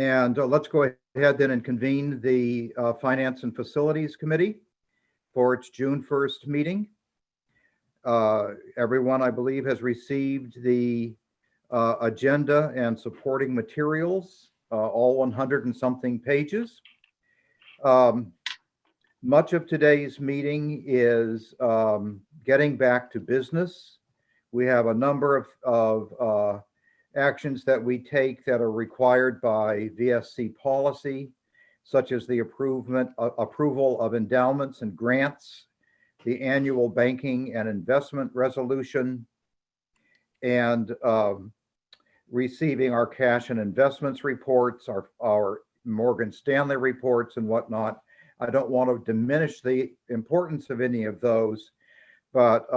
And let's go ahead then and convene the Finance and Facilities Committee for its June 1st meeting. Everyone, I believe, has received the agenda and supporting materials, all 100 and something pages. Much of today's meeting is getting back to business. We have a number of actions that we take that are required by VSC policy, such as the approval of endowments and grants, the annual banking and investment resolution, and receiving our cash and investments reports, our Morgan Stanley reports and whatnot. I don't want to diminish the importance of any of those, but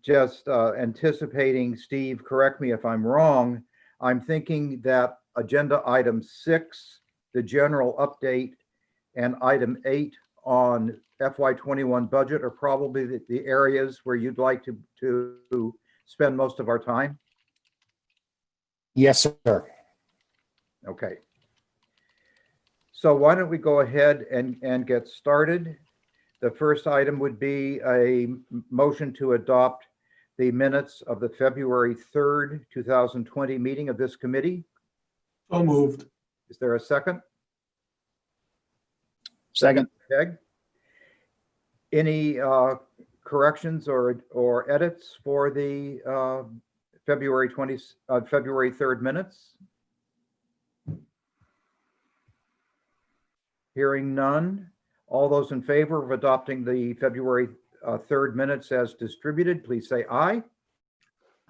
just anticipating, Steve, correct me if I'm wrong, I'm thinking that agenda item 6, the general update, and item 8 on FY21 budget are probably the areas where you'd like to spend most of our time? Yes, sir. Okay. So why don't we go ahead and get started? The first item would be a motion to adopt the minutes of the February 3rd, 2020 meeting of this committee. So moved. Is there a second? Second. Peg? Any corrections or edits for the February 3rd minutes? Hearing none. All those in favor of adopting the February 3rd minutes as distributed, please say aye.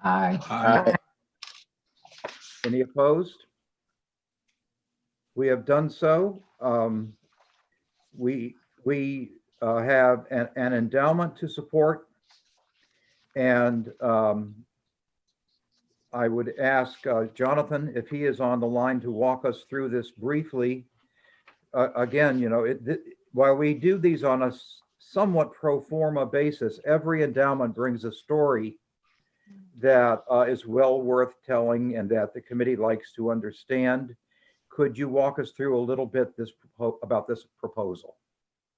Aye. Aye. Any opposed? We have done so. We have an endowment to support, and I would ask Jonathan if he is on the line to walk us through this briefly. Again, you know, while we do these on a somewhat pro forma basis, every endowment brings a story that is well worth telling and that the committee likes to understand. Could you walk us through a little bit about this proposal?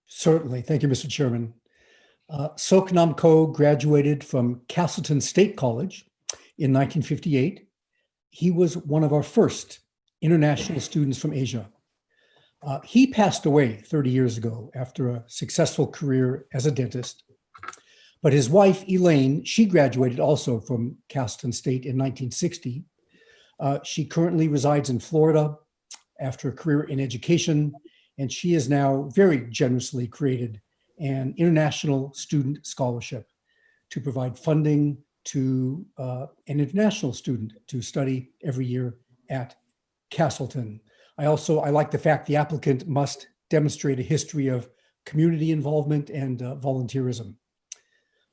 Certainly. Thank you, Mr. Chairman. Sok Nam Ko graduated from Castleton State College in 1958. He was one of our first international students from Asia. He passed away 30 years ago after a successful career as a dentist. But his wife, Elaine, she graduated also from Castleton State in 1960. She currently resides in Florida after a career in education, and she has now very generously created an international student scholarship to provide funding to an international student to study every year at Castleton. I like the fact the applicant must demonstrate a history of community involvement and volunteerism.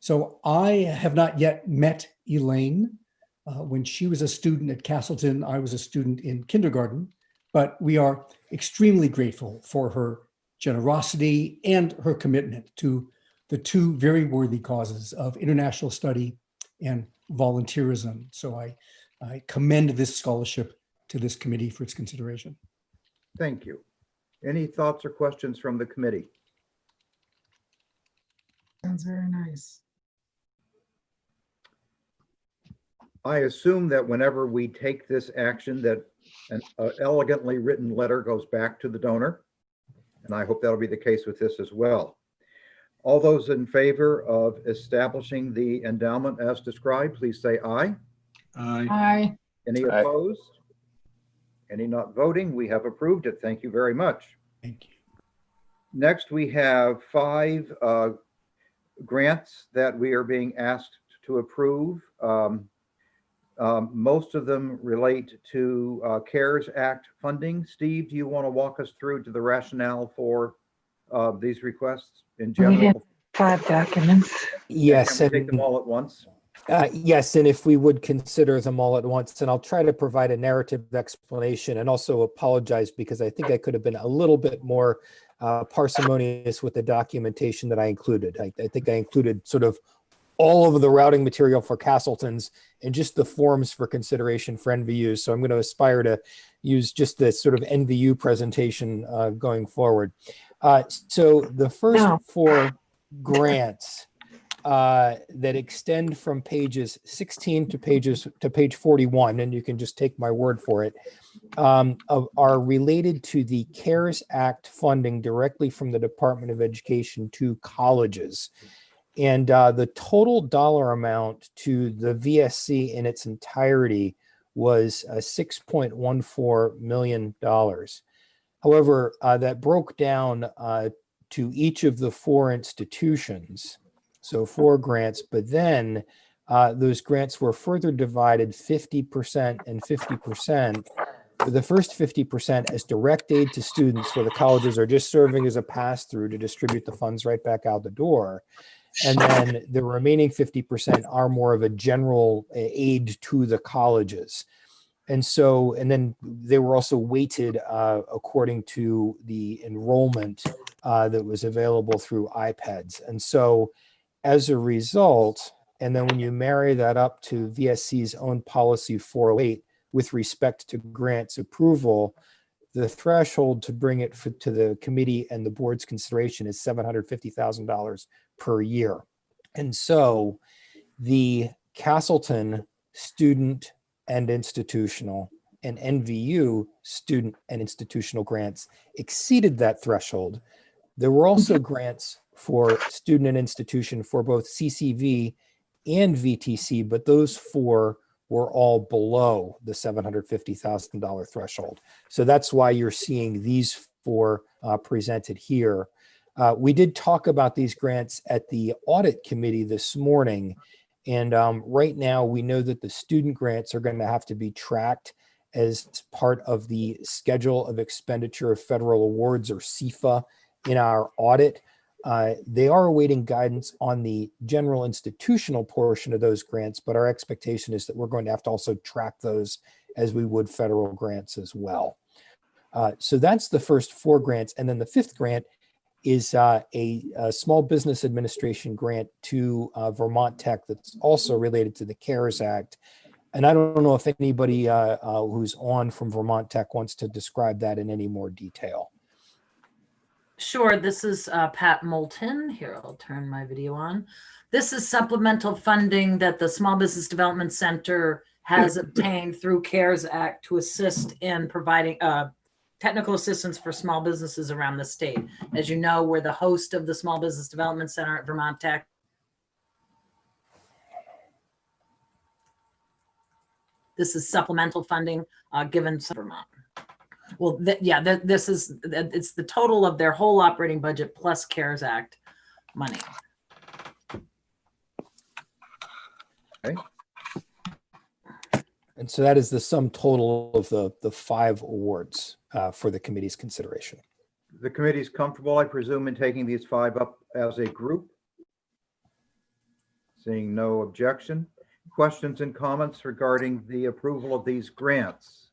So I have not yet met Elaine. When she was a student at Castleton, I was a student in kindergarten, but we are extremely grateful for her generosity and her commitment to the two very worthy causes of international study and volunteerism. So I commend this scholarship to this committee for its consideration. Thank you. Any thoughts or questions from the committee? Sounds very nice. I assume that whenever we take this action that an elegantly written letter goes back to the donor, and I hope that'll be the case with this as well. All those in favor of establishing the endowment as described, please say aye. Aye. Aye. Any Aye. opposed? Any not voting? We have approved it. Thank you very much. Thank you. Next, we have 5 grants that we are being asked to approve. Most of them relate to CARES Act funding. Steve, do you want to walk us through to the rationale for these requests in We general? have 5 documents. Yes. Can we take them all at once? Yes, and if we would consider them all at once, and I'll try to provide a narrative explanation and also apologize because I think I could have been a little bit more parsimonious with the documentation that I included. I think I included sort of all of the routing material for Castleton's and just the forms for consideration for NVUs. So I'm going to aspire to use just this sort of NVU presentation going forward. So the first No. 4 grants that extend from pages 16 to page 41, and you can just take my word for it, are related to the CARES Act funding directly from the Department of Education to colleges. And the total dollar amount to the VSC in its entirety was $6.14 million. However, that broke down to each of the 4 institutions, so 4 grants, but then those grants were further divided 50% and 50%. The first 50% as direct aid to students, where the colleges are just serving as a pass-through to distribute the funds right back out the door. And then the remaining 50% are more of a general aid to the colleges. And so, and then they were also weighted according to the enrollment that was available through iPads. And so as a result, and then when you marry that up to VSC's own policy 408 with respect to grants approval, the threshold to bring it to the committee and the board's consideration is $750,000 per year. And so the Castleton student and institutional and NVU student and institutional grants exceeded that threshold. There were also grants for student and institution for both CCV and VTC, but those 4 were all below the $750,000 threshold. So that's why you're seeing these 4 presented here. We did talk about these grants at the audit committee this morning. And right now we know that the student grants are going to have to be tracked as part of the schedule of expenditure of federal awards, or CFA, in our audit. They are awaiting guidance on the general institutional portion of those grants, but our expectation is that we're going to have to also track those as we would federal grants as well. So that's the first 4 grants. And then the 5th grant is a small business administration grant to Vermont Tech that's also related to the CARES Act. And I don't know if anybody who's on from Vermont Tech wants to describe that in any more detail. Sure, this is Pat Moulton. Here, I'll turn my video on. This is supplemental funding that the Small Business Development Center has obtained through CARES Act to assist in providing technical assistance for small businesses around the state. As you know, we're the host of the Small Business Development Center at Vermont Tech. This is supplemental funding given to Vermont. Well, this is, it's the total of their whole operating budget plus CARES Act money. Okay. And so that is the sum total of the 5 awards for the committee's consideration. The committee's comfortable, I presume, in taking these 5 up as a group? Seeing no objection. Questions and comments regarding the approval of these grants?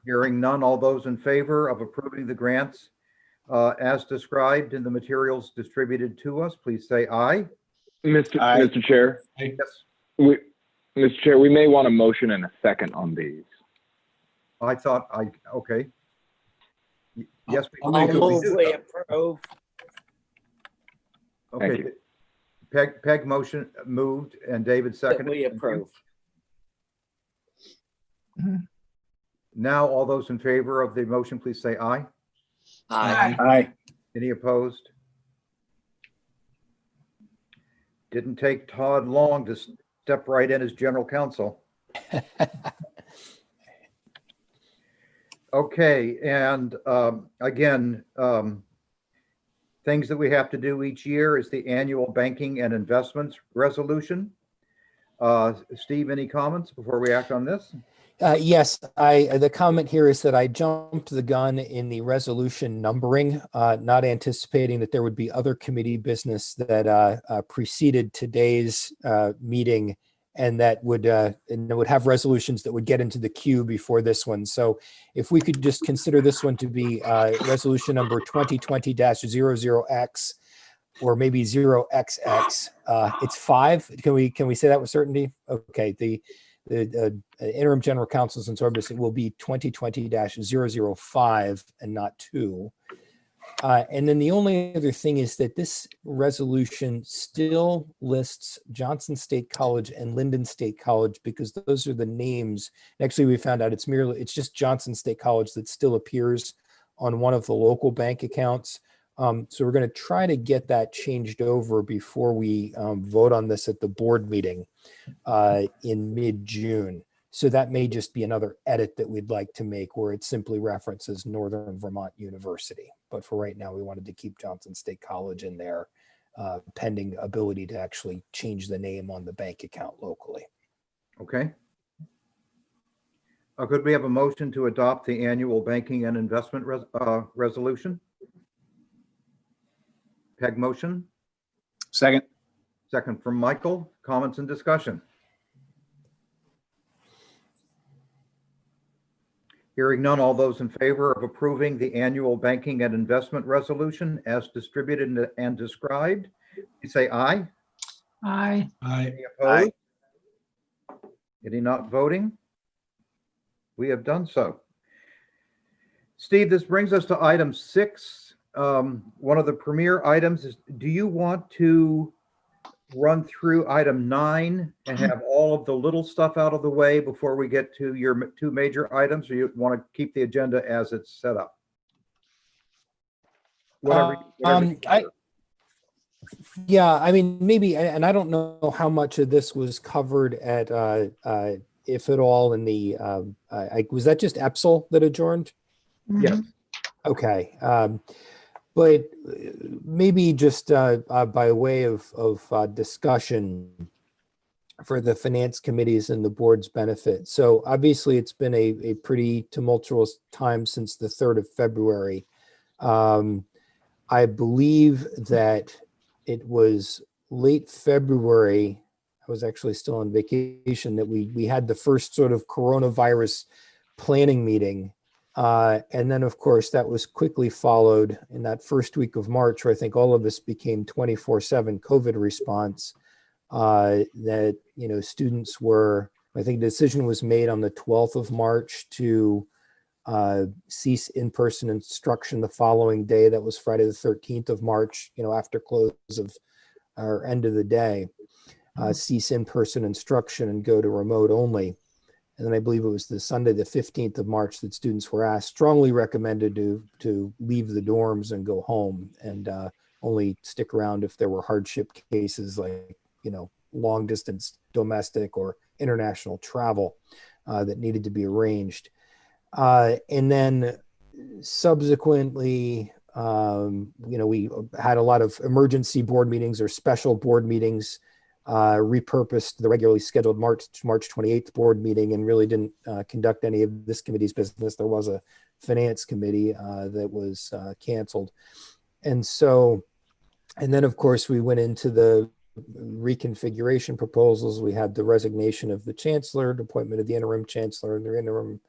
Hearing none, all those in favor of approving the grants as described in the materials distributed to us, please say aye. Mr. Chair, Yes. Mr. Chair, we may want a motion and a second on these. Okay. Yes, I'll we make do. a- We do. We approve. Thank Okay. you. Peg motion moved and David That seconded. we Thank you. approve. Now, all those in favor of the motion, please say aye. Aye. Aye. Any opposed? Didn't take Todd long to step right in as general counsel. Okay, and again, things that we have to do each year is the annual banking and investments resolution. Steve, any comments before we act on this? Yes, the comment here is that I jumped the gun in the resolution numbering, not anticipating that there would be other committee business that preceded today's meeting, and that would have resolutions that would get into the queue before this one. So if we could just consider this one to be resolution number 2020-00X, or maybe 0XX. It's 5. Can we say that with certainty? Okay. The the interim general counsel's and service, it will be 2020-005 and not 2. And then the only other thing is that this resolution still lists Johnson State College and Lyndon State College because those are the names. Actually, we found out it's just Johnson State College that still appears on one of the local bank accounts. So we're going to try to get that changed over before we vote on this at the board meeting in mid-June. So that may just be another edit that we'd like to make where it simply references Northern Vermont University. But for right now, we wanted to keep Johnson State College in there, pending ability to actually change the name on the bank account locally. Okay. Could we have a motion to adopt the annual banking and investment resolution? Peg motion. Second. Second from Michael. Comments and discussion. Hearing none, all those in favor of approving the annual banking and investment resolution as distributed and described, please say aye. Aye. Aye. Any opposed? Any not voting? We have done so. Steve, this brings us to item 6. One of the premier items is, do you want to run through item 9 and have all of the little stuff out of the way before we get to your 2 major items, or you want to keep the agenda as it's set up? Whatever. Yeah, I mean, maybe, and I don't know how much of this was covered at, if at all, in the, was that just EPSL that adjourned? Yes. Okay. But maybe just by way of discussion for the finance committees and the board's benefit. So obviously it's been a pretty tumultuous time since the 3rd of February. I believe that it was late February, I was actually still on vacation, that we had the first sort of coronavirus planning meeting. And then, of course, that was quickly followed in that first week of March, where I think all of us became 24/7 COVID response. That, students were, I think the decision was made on the 12th of March to cease in-person instruction the following day. That was Friday the 13th of March, after close of our end of the day, cease in-person instruction and go to remote only. And then I believe it was the Sunday, the 15th of March, that students were strongly recommended to leave the dorms and go home and only stick around if there were hardship cases like, long distance domestic or international travel that needed to be arranged. And then subsequently, we had a lot of emergency board meetings or special board meetings, repurposed the regularly scheduled March 28th board meeting and really didn't conduct any of this committee's business. There was a finance committee that was canceled. And then of course we went into the reconfiguration proposals. We had the resignation of the chancellor, the appointment of the interim chancellor and the interim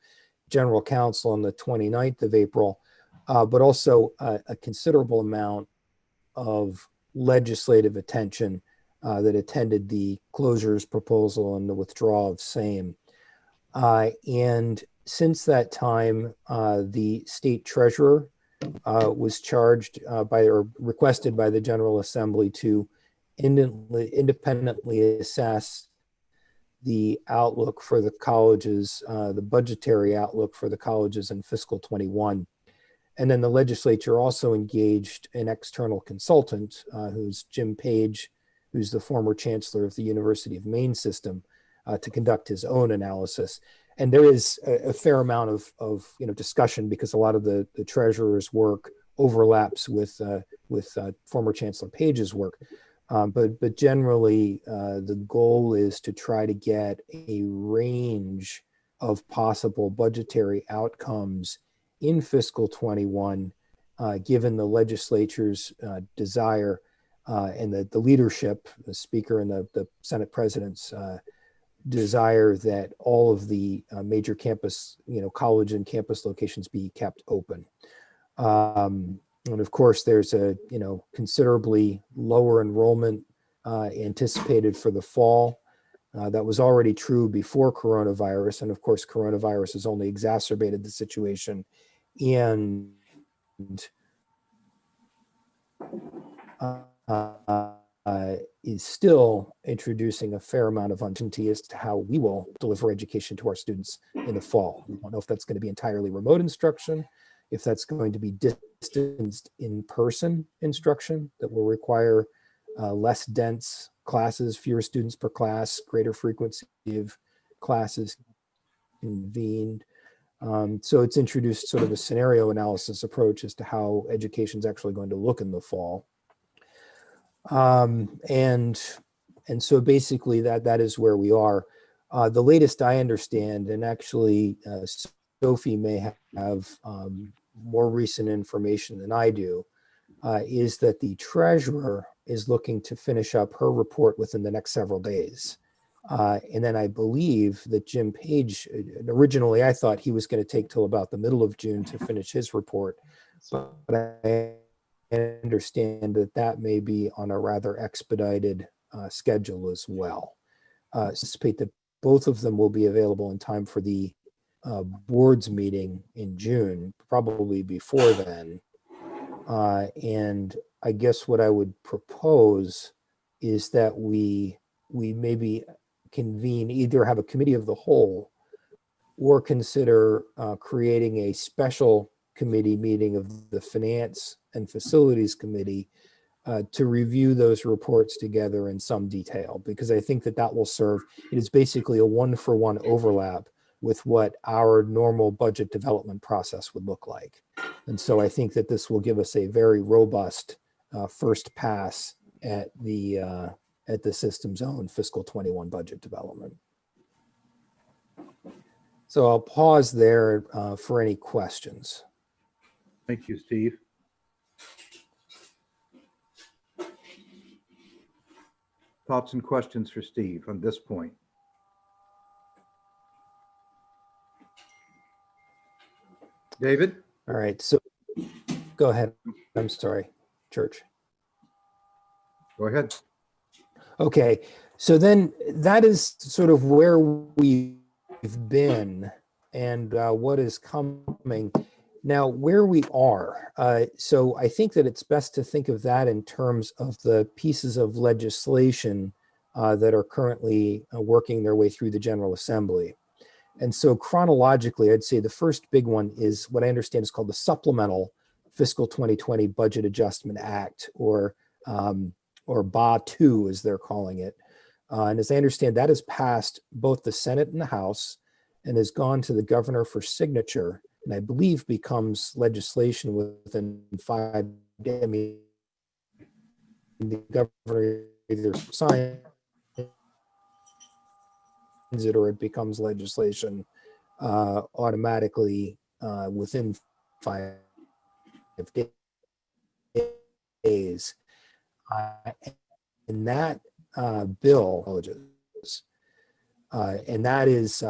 general counsel on the 29th of April, but also a considerable amount of legislative attention that attended the closures proposal and the withdrawal of same. And since that time, the state treasurer was charged or requested by the General Assembly to independently assess the outlook for the colleges, the budgetary outlook for the colleges in fiscal 21. And then the legislature also engaged an external consultant, who's Jim Page, who's the former chancellor of the University of Maine system, to conduct his own analysis. And there is a fair amount of discussion because a lot of the treasurer's work overlaps with former Chancellor Page's work. But generally, the goal is to try to get a range of possible budgetary outcomes in fiscal 21, given the legislature's desire and the leadership, the speaker and the Senate president's desire that all of the major campus, college and campus locations be kept open. And of course, there's a considerably lower enrollment anticipated for the fall. That was already true before coronavirus. And of course, coronavirus has only exacerbated the situation and is still introducing a fair amount of uncertainty as to how we will deliver education to our students in the fall. We don't know if that's going to be entirely remote instruction, if that's going to be distanced in-person instruction that will require less dense classes, fewer students per class, greater frequency of classes convened. So it's introduced sort of a scenario analysis approach as to how education is actually going to look in the fall. And so basically that is where we are. The latest I understand, and actually Sophie may have more recent information than I do, is that the treasurer is looking to finish up her report within the next several days. And then I believe that Jim Page, originally I thought he was going to take till about the middle of June to finish his report, but I understand that may be on a rather expedited schedule as well. I anticipate that both of them will be available in time for the board's meeting in June, probably before then. And I guess what I would propose is that we maybe convene, either have a committee of the whole or consider creating a special committee meeting of the Finance and Facilities Committee to review those reports together in some detail, because I think that will serve, it is basically a one-for-one overlap with what our normal budget development process would look like. And so I think that this will give us a very robust first pass at the system's own fiscal 21 budget development. So I'll pause there for any questions. Thank you, Steve. Thoughts and questions for Steve on this point? David? All right, so go ahead. I'm sorry, Church. Go ahead. Okay, so then that is sort of where we've been and what is coming. Now, where we are, so I think that it's best to think of that in terms of the pieces of legislation that are currently working their way through the General Assembly. And so chronologically, I'd say the first big one is what I understand is called the Supplemental Fiscal 2020 Budget Adjustment Act, or BA2 as they're calling it. And as I understand, that has passed both the Senate and the House and has gone to the governor for signature, and I believe becomes legislation within 5 days. I mean, the governor either signs it or it becomes legislation automatically within 5 days. And that bill, and that is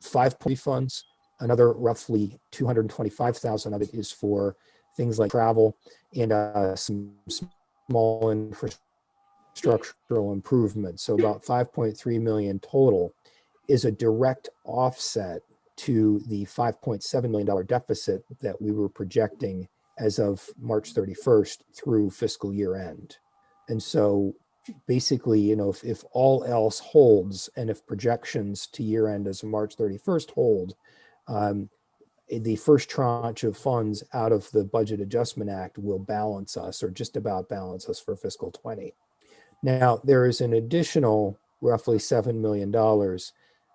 5 funds. Another roughly 225,000 of it is for things like travel and some small infrastructural improvements. So about 5.3 million total is a direct offset to the $5.7 million deficit that we were projecting as of March 31st through fiscal year end. And so basically, you know, if all else holds, and if projections to year end as of March 31st hold, the first tranche of funds out of the Budget Adjustment Act will balance us, or just about balance us, for fiscal 20. Now, there is an additional roughly $7 million.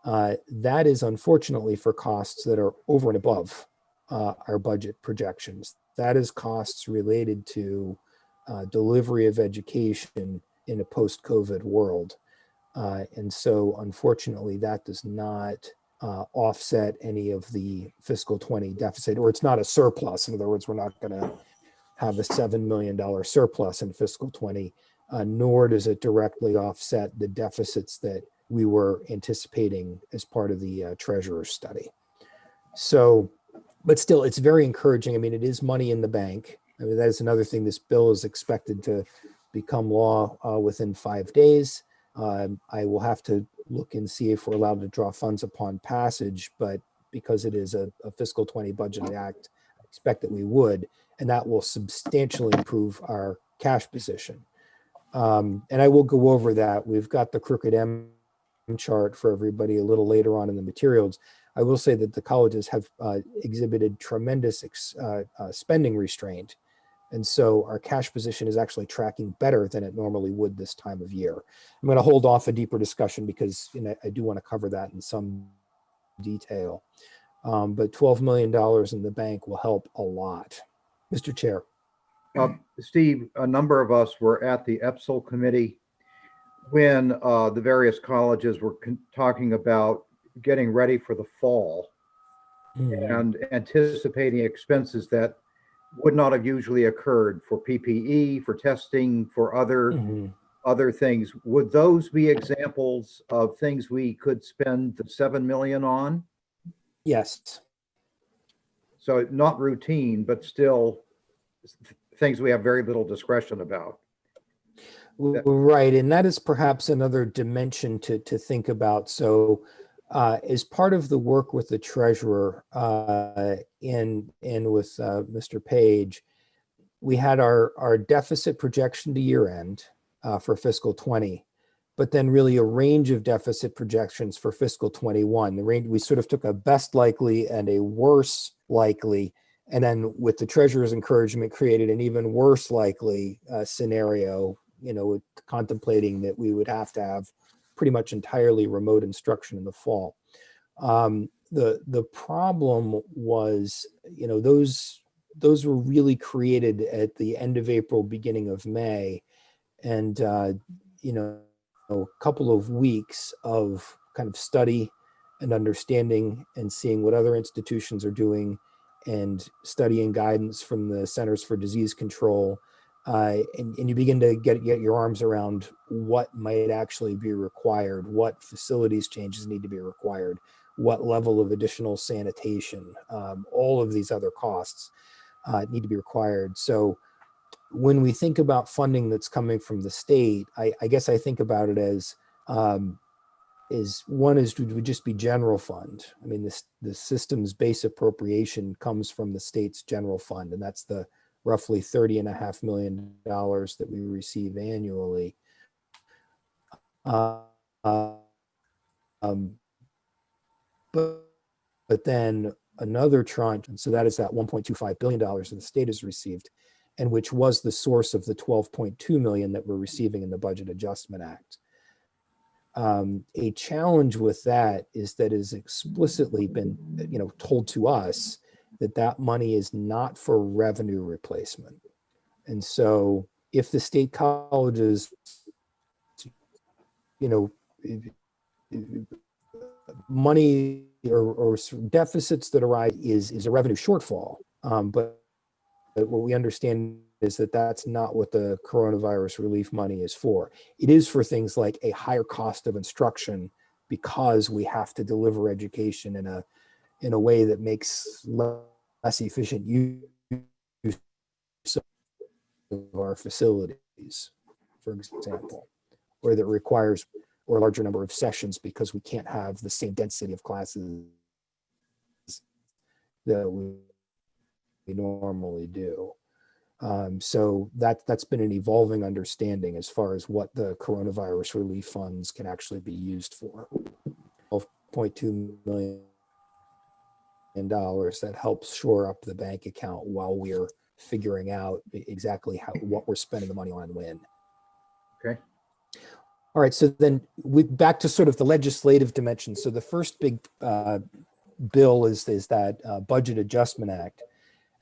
That is unfortunately for costs that are over and above our budget projections. That is costs related to delivery of education in a post-COVID world. And so unfortunately, that does not offset any of the fiscal 20 deficit, or it's not a surplus. In other words, we're not going to have a $7 million surplus in fiscal 20, nor does it directly offset the deficits that we were anticipating as part of the treasurer's study. So, but still, it's very encouraging. I mean, it is money in the bank. I mean, that is another thing. This bill is expected to become law within 5 days. I will have to look and see if we're allowed to draw funds upon passage, but because it is a fiscal 20 budget act, I expect that we would, and that will substantially improve our cash position. And I will go over that. We've got the Crooked M chart for everybody a little later on in the materials. I will say that the colleges have exhibited tremendous spending restraint. And so our cash position is actually tracking better than it normally would this time of year. I'm going to hold off a deeper discussion because I do want to cover that in some detail. But $12 million in the bank will help a lot. Mr. Chair. Steve, a number of us were at the EPSL committee when the various colleges were talking about getting ready for the fall and anticipating expenses that would not have usually occurred for PPE, for testing, for other things. Would those be examples of things we could spend the $7 million on? Yes. So not routine, but still things we have very little discretion about. Right. And that is perhaps another dimension to think about. So as part of the work with the treasurer and with Mr. Page, we had our deficit projection to year end for fiscal 20, but then really a range of deficit projections for fiscal 21. The range, we sort of took a best likely and a worse likely, and then with the treasurer's encouragement, created an even worse likely scenario, contemplating that we would have to have pretty much entirely remote instruction in the fall. The problem was, those were really created at the end of April, beginning of May. And, a couple of weeks of kind of study and understanding and seeing what other institutions are doing and studying guidance from the Centers for Disease Control. And you begin to get your arms around what might actually be required, what facilities changes need to be required, what level of additional sanitation, all of these other costs need to be required. So when we think about funding that's coming from the state, I guess I think about it as would just be general fund. I mean, the system's base appropriation comes from the state's general fund, and that's the roughly $30.5 million that we receive annually. But then another tranche, and so that is that $1.25 billion that the state has received, and which was the source of the $12.2 million that we're receiving in the Budget Adjustment Act. A challenge with that is that is explicitly been, told to us that money is not for revenue replacement. And so if the state colleges, money or deficits that arise is a revenue shortfall. But what we understand is that that's not what the coronavirus relief money is for. It is for things like a higher cost of instruction because we have to deliver education in a way that makes less efficient use of our facilities, for example, or that requires a larger number of sessions because we can't have the same density of classes that we normally do. So that's been an evolving understanding as far as what the coronavirus relief funds can actually be used for. $12.2 million that helps shore up the bank account while we're figuring out exactly what we're spending the money on and when. Okay. All right, so then back to sort of the legislative dimension. So the first big bill is that Budget Adjustment Act.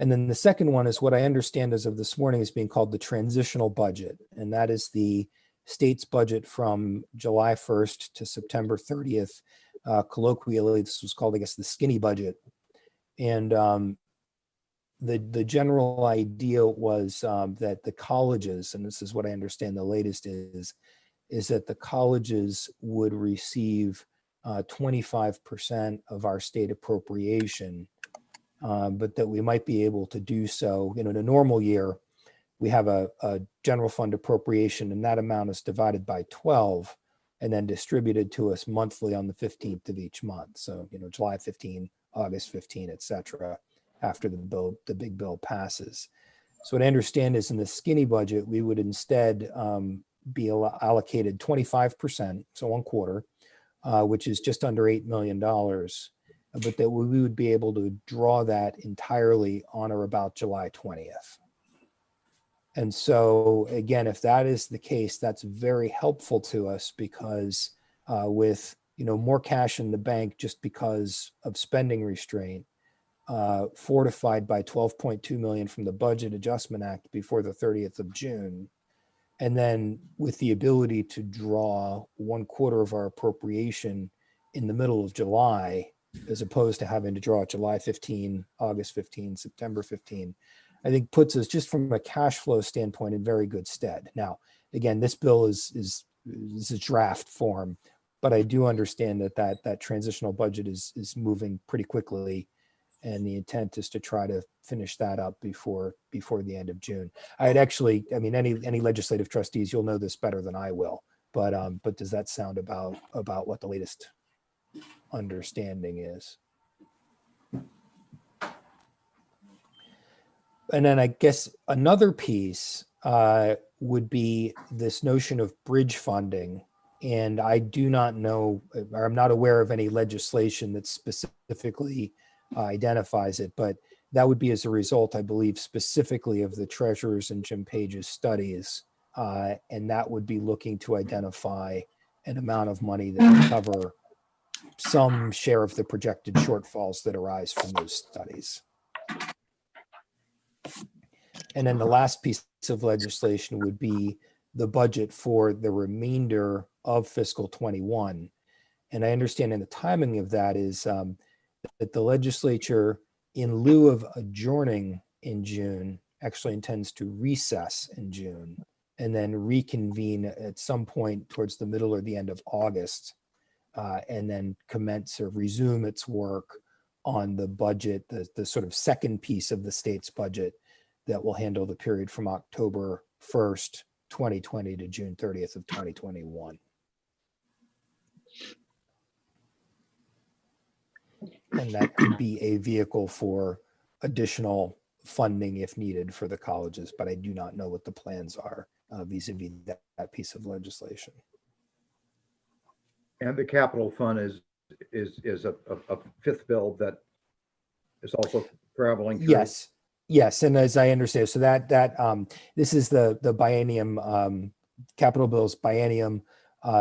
And then the second one is what I understand as of this morning is being called the Transitional Budget. And that is the state's budget from July 1st to September 30th. Colloquially, this was called, I guess, the skinny budget. And the general idea was that the colleges, and this is what I understand the latest is that the colleges would receive 25% of our state appropriation, but that we might be able to do so. In a normal year, we have a general fund appropriation, and that amount is divided by 12. and then distributed to us monthly on the 15th of each month. So, July 15, August 15, et cetera, after the big bill passes. So what I understand is in the skinny budget, we would instead be allocated 25%, so 1/4, which is just under $8 million, but that we would be able to draw that entirely on or about July 20th. And so again, if that is the case, that's very helpful to us because with more cash in the bank just because of spending restraint, fortified by 12.2 million from the Budget Adjustment Act before the 30th of June, and then with the ability to draw 1/4 of our appropriation in the middle of July, as opposed to having to draw July 15, August 15, September 15, I think puts us just from a cash flow standpoint in very good stead. Now, again, this bill is a draft form, but I do understand that transitional budget is moving pretty quickly, and the intent is to try to finish that up before the end of June. Any legislative trustees, you'll know this better than I will, but does that sound about what the latest understanding is? And then I guess another piece would be this notion of bridge funding. And I do not know, or I'm not aware of any legislation that specifically identifies it, but that would be as a result, I believe, specifically of the Treasurer's and Jim Page's studies. And that would be looking to identify an amount of money that would cover some share of the projected shortfalls that arise from those studies. And then the last piece of legislation would be the budget for the remainder of fiscal 21. And I understand in the timing of that is that the legislature, in lieu of adjourning in June, actually intends to recess in June and then reconvene at some point towards the middle or the end of August, and then commence or resume its work on the budget, the sort of second piece of the state's budget that will handle the period from October 1st, 2020 to June 30th of 2021. And that could be a vehicle for additional funding if needed for the colleges, but I do not know what the plans are vis-a-vis that piece of legislation. And the capital fund is a fifth bill that is also traveling through. Yes, and as I understand, so that this is the biennium, capital bill's biennium.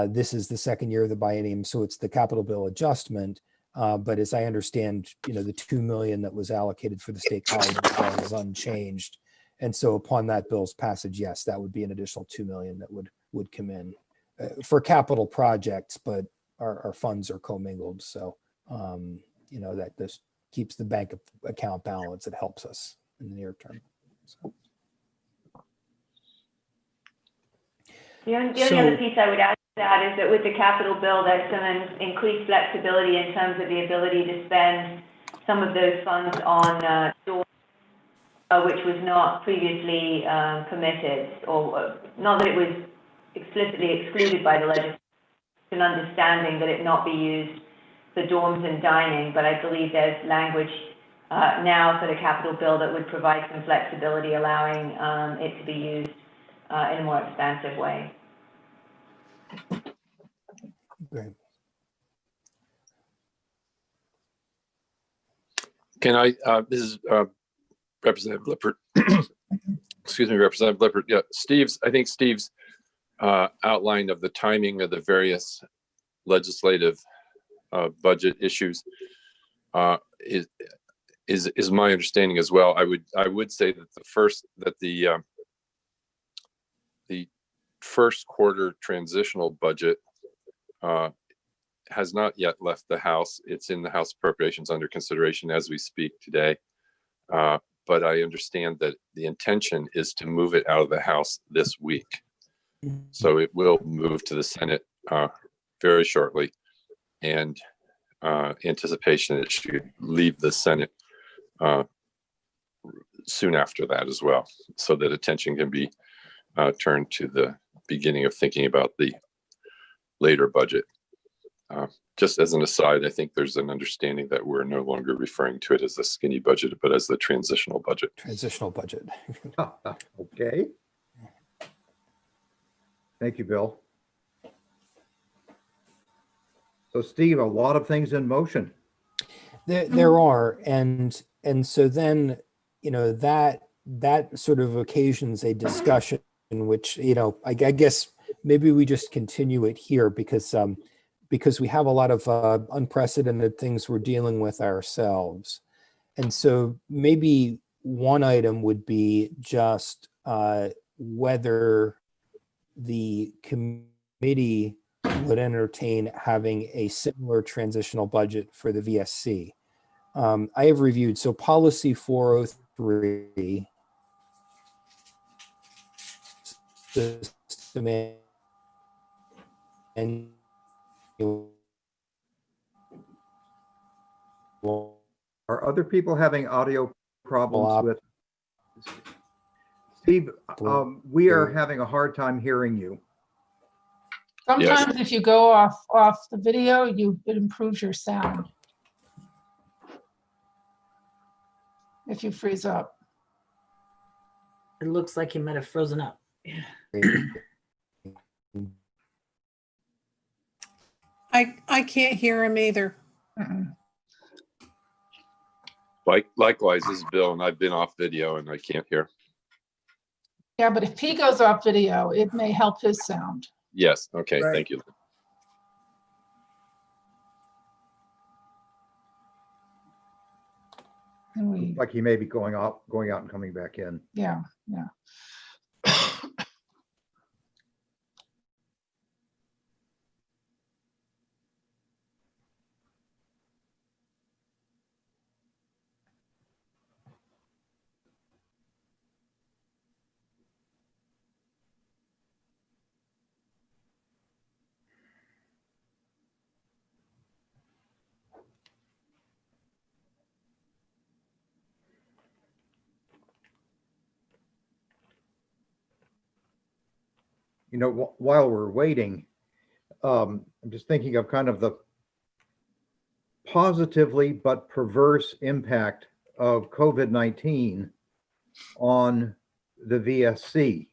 This is the second year of the biennium, so it's the capital bill adjustment. But as I understand, the 2 million that was allocated for the state colleges is unchanged, and so upon that bill's passage, yes, that would be an additional 2 million that would come in for capital projects, but our funds are commingled, so that this keeps the bank account balance. It helps us in the near term. So. The only other piece I would add to that is that with the capital bill, there's some increased flexibility in terms of the ability to spend some of those funds on which was not previously permitted, or not that it was explicitly excluded by the legislature, an understanding that it not be used for dorms and dining, but I believe there's language now for the capital bill that would provide some flexibility, allowing it to be used in a more expansive way. Great. Can I, this is Representative Lippert. Excuse me, Representative Lippert. Yeah, I think Steve's outline of the timing of the various legislative budget issues is my understanding as well. I would say that the first quarter transitional budget has not yet left the House. It's in the House Appropriations under consideration as we speak today. But I understand that the intention is to move it out of the House this week. So it will move to the Senate very shortly, and anticipation it should leave the Senate soon after that as well, so that attention can be turned to the beginning of thinking about the later budget. Just as an aside, I think there's an understanding that we're no longer referring to it as the skinny budget, but as the transitional budget. Transitional budget. Okay. Thank you, Bill. So Steve, a lot of things in motion. There are, and so then, you know, that sort of occasions a discussion in which, you know, I guess maybe we just continue it here because we have a lot of unprecedented things we're dealing with ourselves. And so maybe one item would be just whether the committee would entertain having a similar transitional budget for the VSC. I have reviewed, so policy 403, system and Are other people having audio problems with? Steve, we are having a hard time hearing you. Sometimes if you go off the video, it improves your sound. If you freeze up. It looks like he might have frozen up. I can't hear him either. Likewise, this is Bill, and I've been off video and I can't hear. Yeah, but if he goes off video, it may help his sound. Yes. Okay. Right. Thank you. Like he may be going out and coming back in. Yeah. You know, while we're waiting, I'm just thinking of kind of the positively but perverse impact of COVID-19 on the VSC.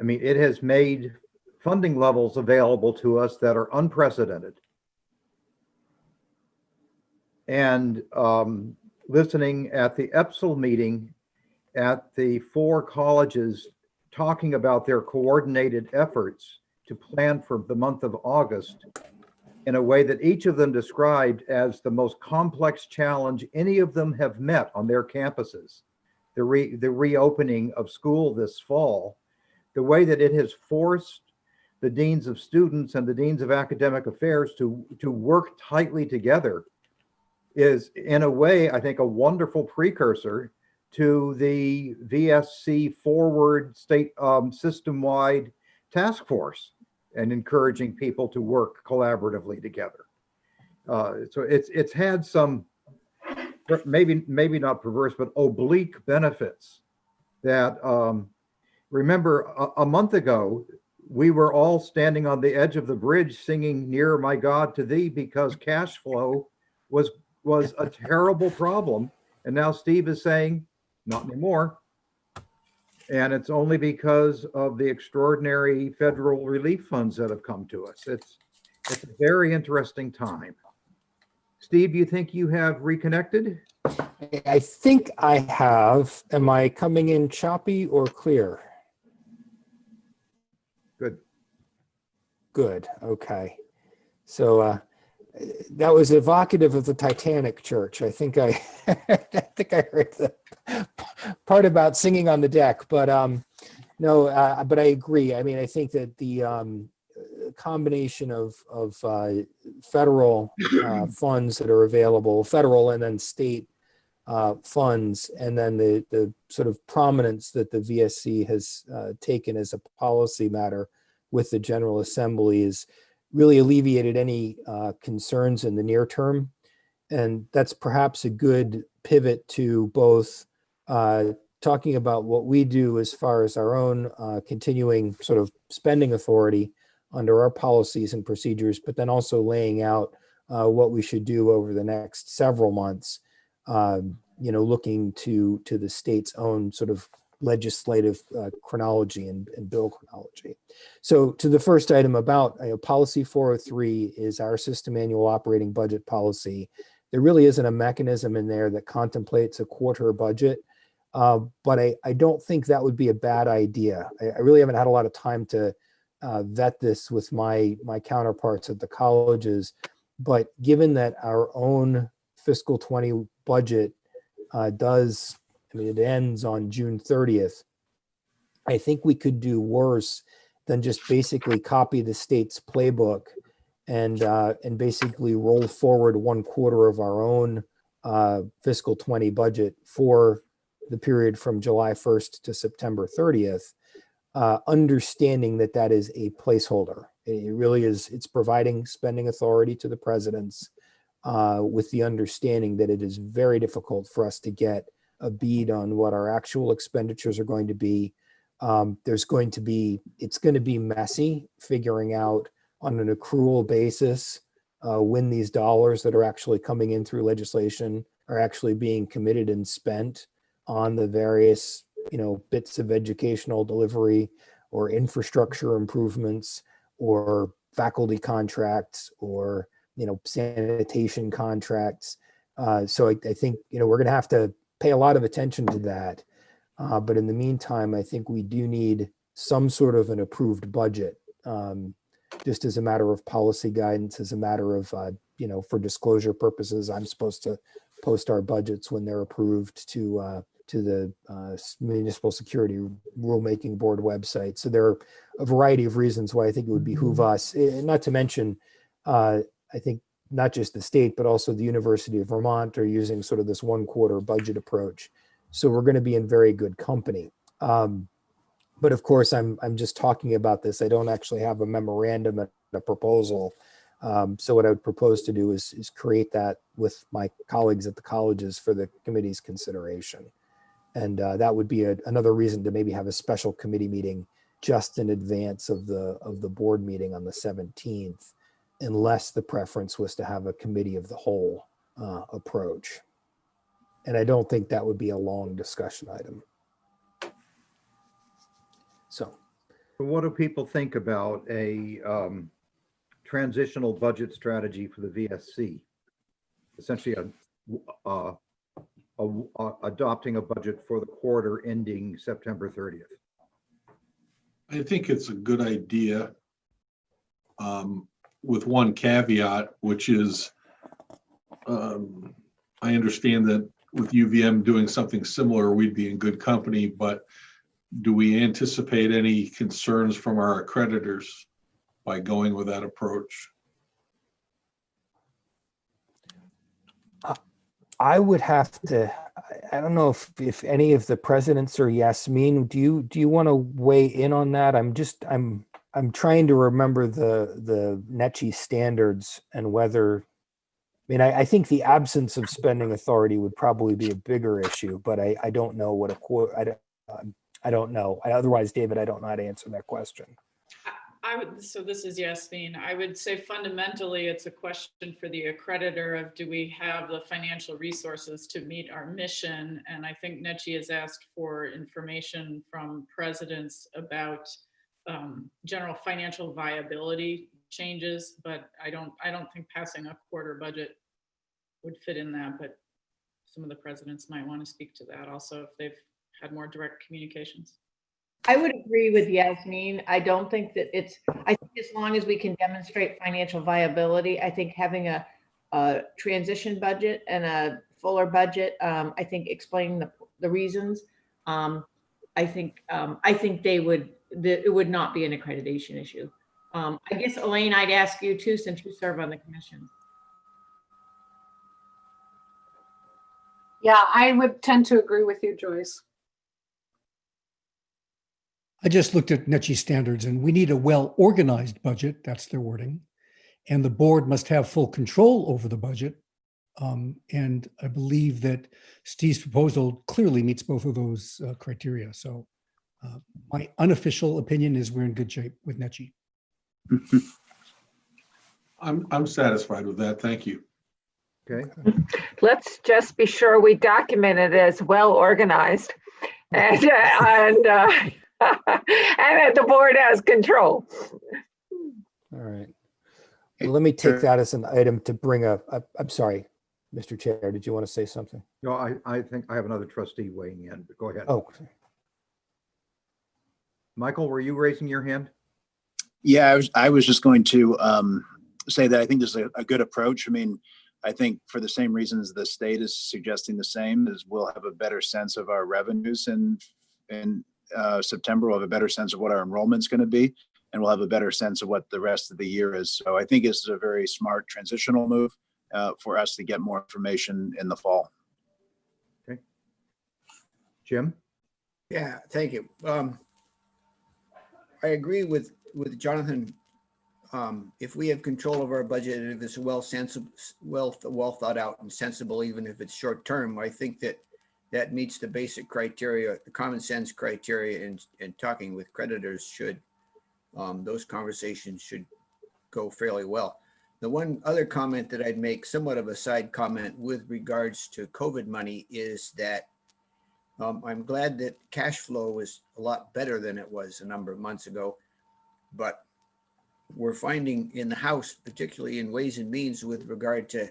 I mean, it has made funding levels available to us that are unprecedented. And listening at the EPSL meeting at the 4 colleges talking about their coordinated efforts to plan for the month of August in a way that each of them described as the most complex challenge any of them have met on their campuses. The reopening of school this fall, the way that it has forced the deans of students and the deans of academic affairs to work tightly together is, in a way, I think, a wonderful precursor to the VSC forward state system-wide task force and encouraging people to work collaboratively together. So it's had some maybe not perverse, but oblique benefits that, remember a month ago, we were all standing on the edge of the bridge singing "Near My God to Thee" because cash flow was a terrible problem. And now Steve is saying, not anymore. And it's only because of the extraordinary federal relief funds that have come to us. It's a very interesting time. Steve, you think you have reconnected? I think I have. Am I coming in choppy or clear? Good. Okay. So that was evocative of the Titanic church. I think I heard the part about singing on the deck, but no, but I agree. I mean, I think that the combination of federal funds that are available, federal and then state funds, and then the sort of prominence that the VSC has taken as a policy matter with the General Assembly is really alleviated any concerns in the near term. And that's perhaps a good pivot to both talking about what we do as far as our own continuing sort of spending authority, under our policies and procedures, but then also laying out what we should do over the next several months, looking to the state's own sort of legislative chronology and bill chronology. So to the first item about policy 403 is our system annual operating budget policy. There really isn't a mechanism in there that contemplates a quarter budget, but I don't think that would be a bad idea. I really haven't had a lot of time to vet this with my counterparts at the colleges, but given that our own fiscal 20 budget it ends on June 30th, I think we could do worse than just basically copy the state's playbook and basically roll forward 1/4 of our own fiscal 20 budget for the period from July 1st to September 30th, understanding that that is a placeholder. It really is, it's providing spending authority to the presidents with the understanding that it is very difficult for us to get a bead on what our actual expenditures are going to be. It's going to be messy figuring out on an accrual basis when these dollars that are actually coming in through legislation are actually being committed and spent on the various, bits of educational delivery or infrastructure improvements or faculty contracts or, sanitation contracts. So I think, we're going to have to pay a lot of attention to that. But in the meantime, I think we do need some sort of an approved budget, just as a matter of policy guidance, as a matter of, for disclosure purposes. I'm supposed to post our budgets when they're approved to the Municipal Security Rulemaking Board website. So there are a variety of reasons why I think it would behoove us, not to mention, I think not just the state, but also the University of Vermont are using sort of this 1/4 budget approach. So we're going to be in very good company. But of course, I'm just talking about this. I don't actually have a memorandum and a proposal. So what I would propose to do is create that with my colleagues at the colleges for the committee's consideration. And that would be another reason to maybe have a special committee meeting just in advance of the board meeting on the 17th, unless the preference was to have a committee of the whole approach. And I don't think that would be a long discussion item. So what do people think about a transitional budget strategy for the VSC? Essentially adopting a budget for the quarter ending September 30th. I think it's a good idea, with one caveat, which is I understand that with UVM doing something similar, we'd be in good company, but do we anticipate any concerns from our accreditors by going with that approach? I would have to, I don't know if any of the presidents or Yasmin, do you want to weigh in on that? I'm trying to remember the NECHI standards and whether, I think the absence of spending authority would probably be a bigger issue, but I don't know what I don't know. Otherwise, David, I don't know how to answer that question. So this is Yasmin. I would say fundamentally, it's a question for the accreditor of, do we have the financial resources to meet our mission? And I think NECHI has asked for information from presidents about general financial viability changes, but I don't think passing a quarter budget would fit in that, but some of the presidents might want to speak to that also if they've had more direct communications. I would agree with Yasmin. I don't think that I think as long as we can demonstrate financial viability, I think having a transition budget and a fuller budget, I think explaining the reasons, I think it would not be an accreditation issue. I guess, Elaine, I'd ask you too, since you serve on the commission. Yeah, I would tend to agree with you, Joyce. I just looked at NECHI standards and we need a well-organized budget, that's their wording. And the board must have full control over the budget. And I believe that Steve's proposal clearly meets both of those criteria. So my unofficial opinion is we're in good shape with NECHI. I'm satisfied with that. Thank you. Okay. Let's just be sure we document it as well organized and and that the board has control. All right. Well, let me take that as an item to bring I'm sorry, Mr. Chair, did you want to say something? No, I think I have another trustee weighing in, but go ahead. Oh, Michael, were you raising your hand? Yeah, I was just going to say that I think this is a good approach. I mean, I think for the same reasons the state is suggesting the same, is we'll have a better sense of our revenues in September. We'll have a better sense of what our enrollment's going to be, and we'll have a better sense of what the rest of the year is. So I think this is a very smart transitional move for us to get more information in the fall. Okay. Jim? Yeah, thank you. I agree with Jonathan. If we have control of our budget and if it's well thought out and sensible, even if it's short term, I think that meets the basic criteria, the common sense criteria, and talking with creditors should, those conversations should go fairly well. The one other comment that I'd make, somewhat of a side comment with regards to COVID money, is that I'm glad that cash flow is a lot better than it was a number of months ago, but we're finding in the House, particularly in Ways and Means with regard to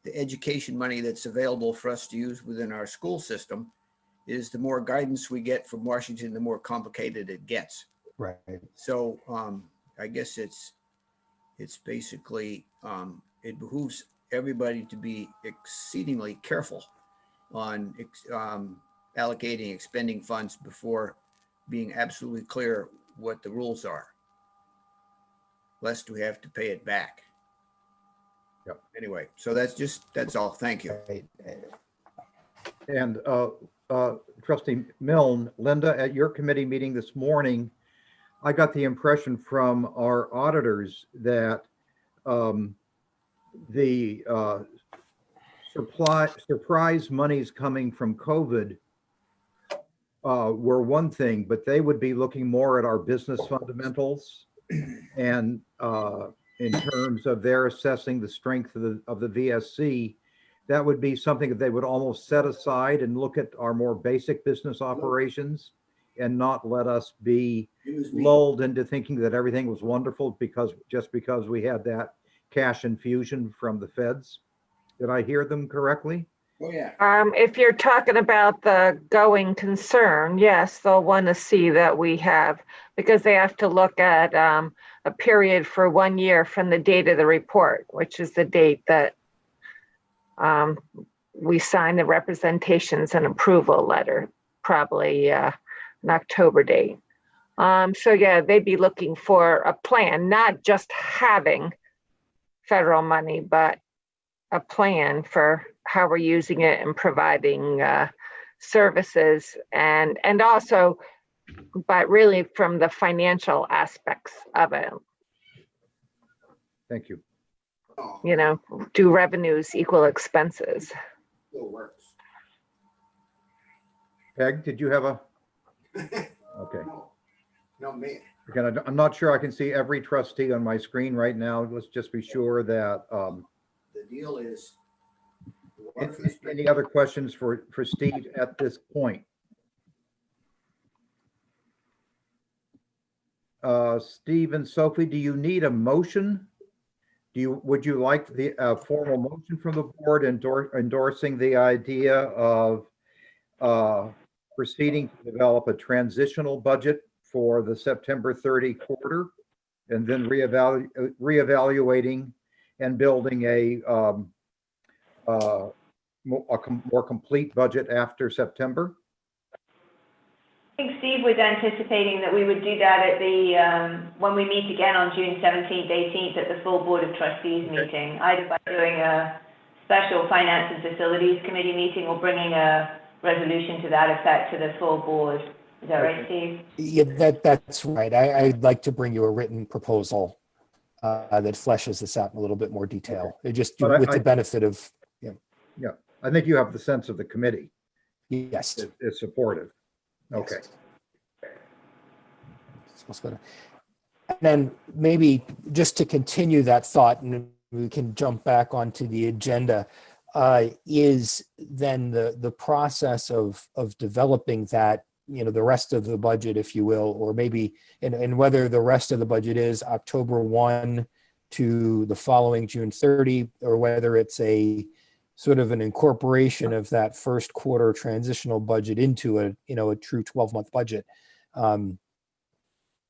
the education money that's available for us to use within our school system, is the more guidance we get from Washington, the more complicated it gets. right. So I guess it's basically, it behooves everybody to be exceedingly careful on allocating, expending funds before being absolutely clear what the rules are, lest we have to pay it back. Yep. Anyway, so that's all. Thank you. Right. And Trustee Milne, Linda, at your committee meeting this morning, I got the impression from our auditors that the surprise monies coming from COVID were one thing, but they would be looking more at our business fundamentals and in terms of their assessing the strength of the VSC. That would be something that they would almost set aside and look at our more basic business operations and not let us be lulled into thinking that everything was wonderful just because we had that cash infusion from the feds. Did I hear them correctly? Oh, yeah. If you're talking about the going concern, yes, they'll want to see that we have, because they have to look at a period for 1 year from the date of the report, which is the date that we sign the representations and approval letter, probably an October date. So yeah, they'd be looking for a plan, not just having federal money, but a plan for how we're using it and providing services, and also, but really from the financial aspects of it. Thank you. You know, do revenues equal expenses? Peg, did you have a? Okay. No, me. Again, I'm not sure I can see every trustee on my screen right now. Let's just be sure that. The deal is. Any other questions for Steve at this point? Steve and Sophie, do you need a motion? Would you like the formal motion from the board endorsing the idea of proceeding to develop a transitional budget for the September 30 quarter, and then reevaluating and building a more complete budget after September? I think Steve was anticipating that we would do that at the when we meet again on June 17th, 18th at the full Board of Trustees meeting, either by doing a special Finance and Facilities Committee meeting or bringing a resolution to that effect to the full board. Is that right, Steve? Yeah, that's right. I'd like to bring you a written proposal that fleshes this out in a little bit more detail. It just with the benefit of, yeah, I think you have the sense of the committee. Yes. It's supportive. Okay. Yes. then maybe just to continue that thought, and we can jump back onto the agenda, is then the process of developing that, the rest of the budget, if you will, or maybe, and whether the rest of the budget is October 1 to the following June 30, or whether it's a sort of an incorporation of that first quarter transitional budget into a true 12-month budget,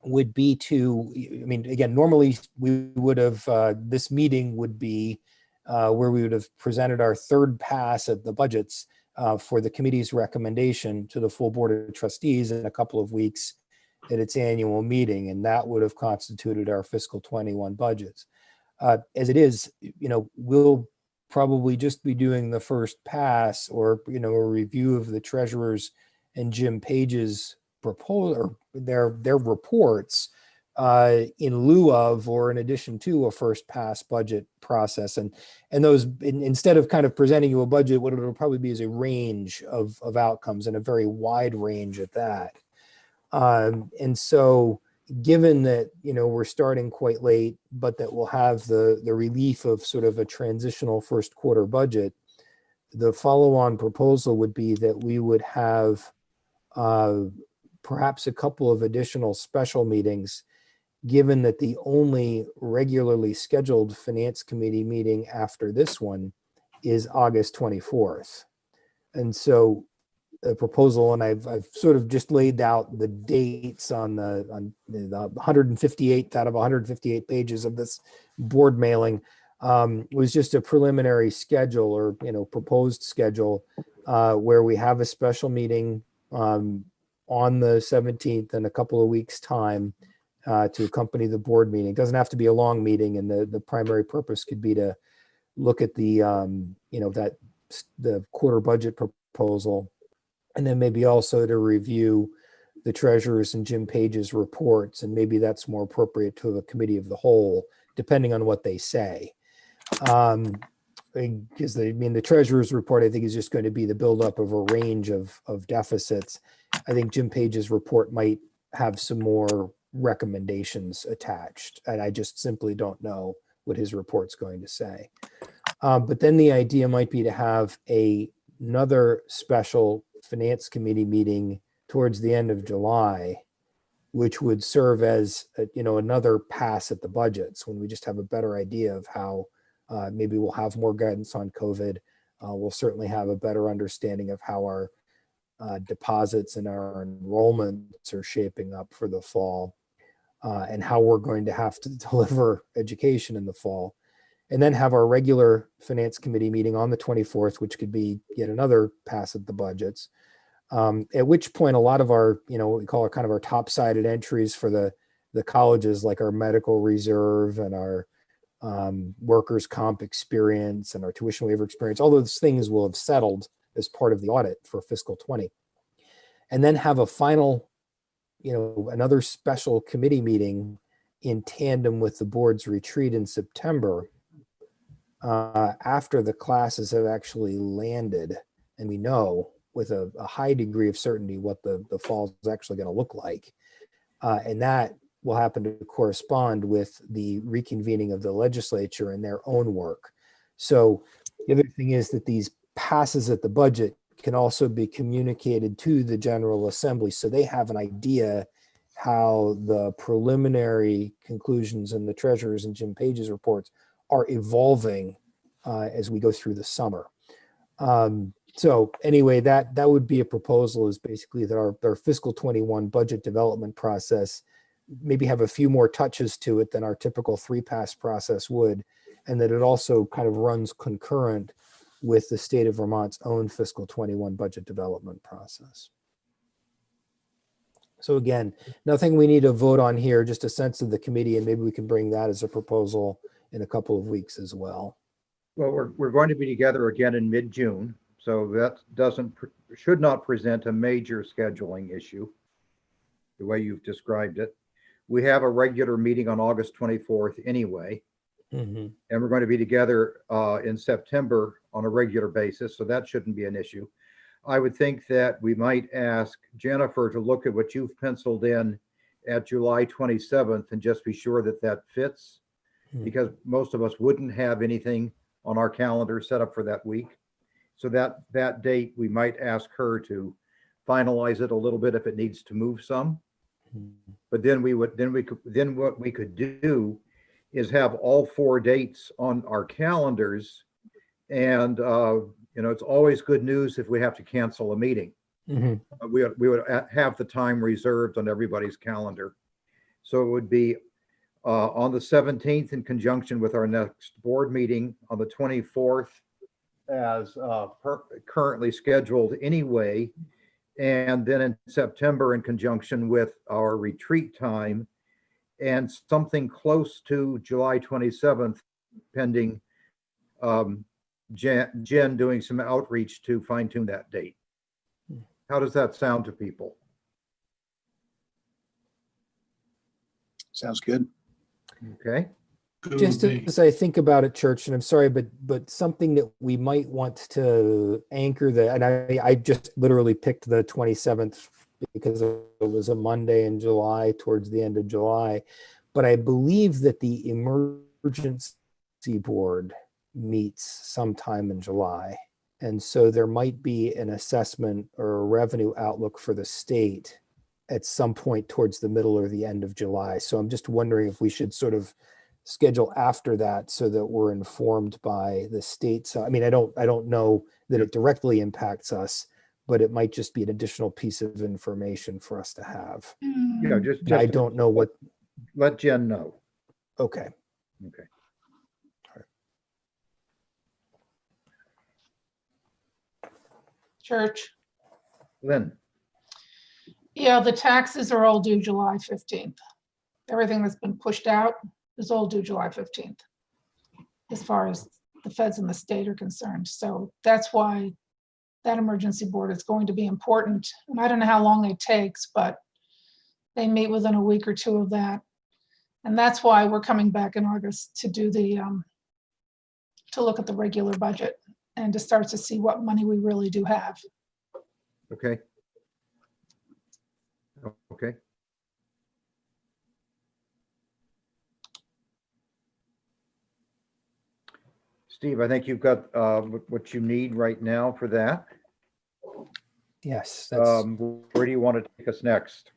would be to, again, normally we would have, this meeting would be where we would have presented our third pass at the budgets for the committee's recommendation to the full Board of Trustees in a couple of weeks at its annual meeting, and that would have constituted our fiscal 21 budgets. As it is, we'll probably just be doing the first pass, or a review of the treasurer's and Jim Page's proposal, or their reports, in lieu of, or in addition to, a first pass budget process. And those, instead of kind of presenting you a budget, what it'll probably be is a range of outcomes, and a very wide range at that. And so, given that, we're starting quite late, but that we'll have the relief of sort of a transitional first quarter budget, the follow-on proposal would be that we would have perhaps a couple of additional special meetings, given that the only regularly scheduled Finance Committee meeting after this one is August 24th. And so a proposal, and I've sort of just laid out the dates on the 158th out of 158 pages of this board mailing, was just a preliminary schedule, or proposed schedule, where we have a special meeting on the 17th in a couple of weeks' time to accompany the board meeting. It doesn't have to be a long meeting, and the primary purpose could be to look at the the quarter budget proposal, and then maybe also to review the treasurer's and Jim Page's reports, and maybe that's more appropriate to a committee of the whole, depending on what they say. Because the treasurer's report, I think, is just going to be the buildup of a range of deficits. I think Jim Page's report might have some more recommendations attached, and I just simply don't know what his report's going to say. But then the idea might be to have another special Finance Committee meeting towards the end of July, which would serve as another pass at the budgets, when we just have a better idea of how maybe we'll have more guidance on COVID. We'll certainly have a better understanding of how our deposits and our enrollments are shaping up for the fall, and how we're going to have to deliver education in the fall. And then have our regular Finance Committee meeting on the 24th, which could be yet another pass at the budgets. At which point, a lot of our, what we call kind of our top-sided entries for the colleges, like our medical reserve and our workers' comp experience and our tuition waiver experience, all those things will have settled as part of the audit for fiscal 20. And then have a final, another special committee meeting in tandem with the board's retreat in September, after the classes have actually landed, and we know with a high degree of certainty what the fall is actually going to look like. And that will happen to correspond with the reconvening of the legislature and their own work. So the other thing is that these passes at the budget can also be communicated to the General Assembly, so they have an idea how the preliminary conclusions in the treasurer's and Jim Page's reports are evolving as we go through the summer. So anyway, that would be a proposal, is basically that our fiscal 21 budget development process maybe have a few more touches to it than our typical 3-pass process would, and that it also kind of runs concurrent with the state of Vermont's own fiscal 21 budget development process. So again, nothing we need to vote on here, just a sense of the committee, and maybe we can bring that as a proposal in a couple of weeks as well. Well, we're going to be together again in mid-June, so that should not present a major scheduling issue, the way you've described it. We have a regular meeting on August 24th anyway, and we're going to be together in September on a regular basis, so that shouldn't be an issue. I would think that we might ask Jennifer to look at what you've penciled in at July 27th and just be sure that that fits, because most of us wouldn't have anything on our calendar set up for that week. So that date, we might ask her to finalize it a little bit if it needs to move some. But then what we could do is have all 4 dates on our calendars. And, it's always good news if we have to cancel a meeting. We would have the time reserved on everybody's calendar. So it would be on the 17th in conjunction with our next board meeting on the 24th as currently scheduled anyway. And then in September in conjunction with our retreat time, and something close to July 27th pending Jen doing some outreach to fine tune that date. How does that sound to people? Sounds good. Okay. Just as I think about it, Church, and I'm sorry, but something that we might want to anchor and I just literally picked the 27th because it was a Monday in July, towards the end of July. But I believe that the emergency board meets sometime in July. And so there might be an assessment or a revenue outlook for the state at some point towards the middle or the end of July. So I'm just wondering if we should sort of schedule after that so that we're informed by the state. So, I mean, I don't know that it directly impacts us, but it might just be an additional piece of information for us to have. Yeah, just I don't know what. Let Jen know. Okay. Okay. Church. Lynn. Yeah, the taxes are all due July 15th. Everything that's been pushed out is all due July 15th, as far as the feds and the state are concerned. So that's why that emergency board is going to be important. And I don't know how long it takes, but they meet within a week or 2 of that. And that's why we're coming back in August to do to look at the regular budget and to start to see what money we really do have. Okay. Okay. Steve, I think you've got what you need right now for that. Yes. That's... Where do you want to take us next?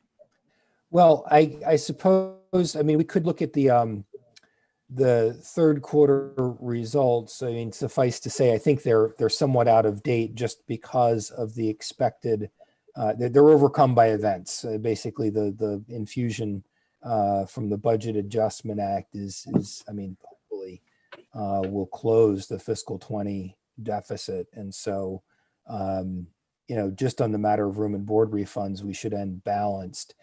Well, I suppose, I mean, we could look at the third quarter results. I mean, suffice to say, I think they're somewhat out of date just because of the expected, they're overcome by events. Basically, the infusion from the Budget Adjustment Act is I mean, hopefully will close the fiscal 20 deficit. And so, just on the matter of room and board refunds, we should end balanced.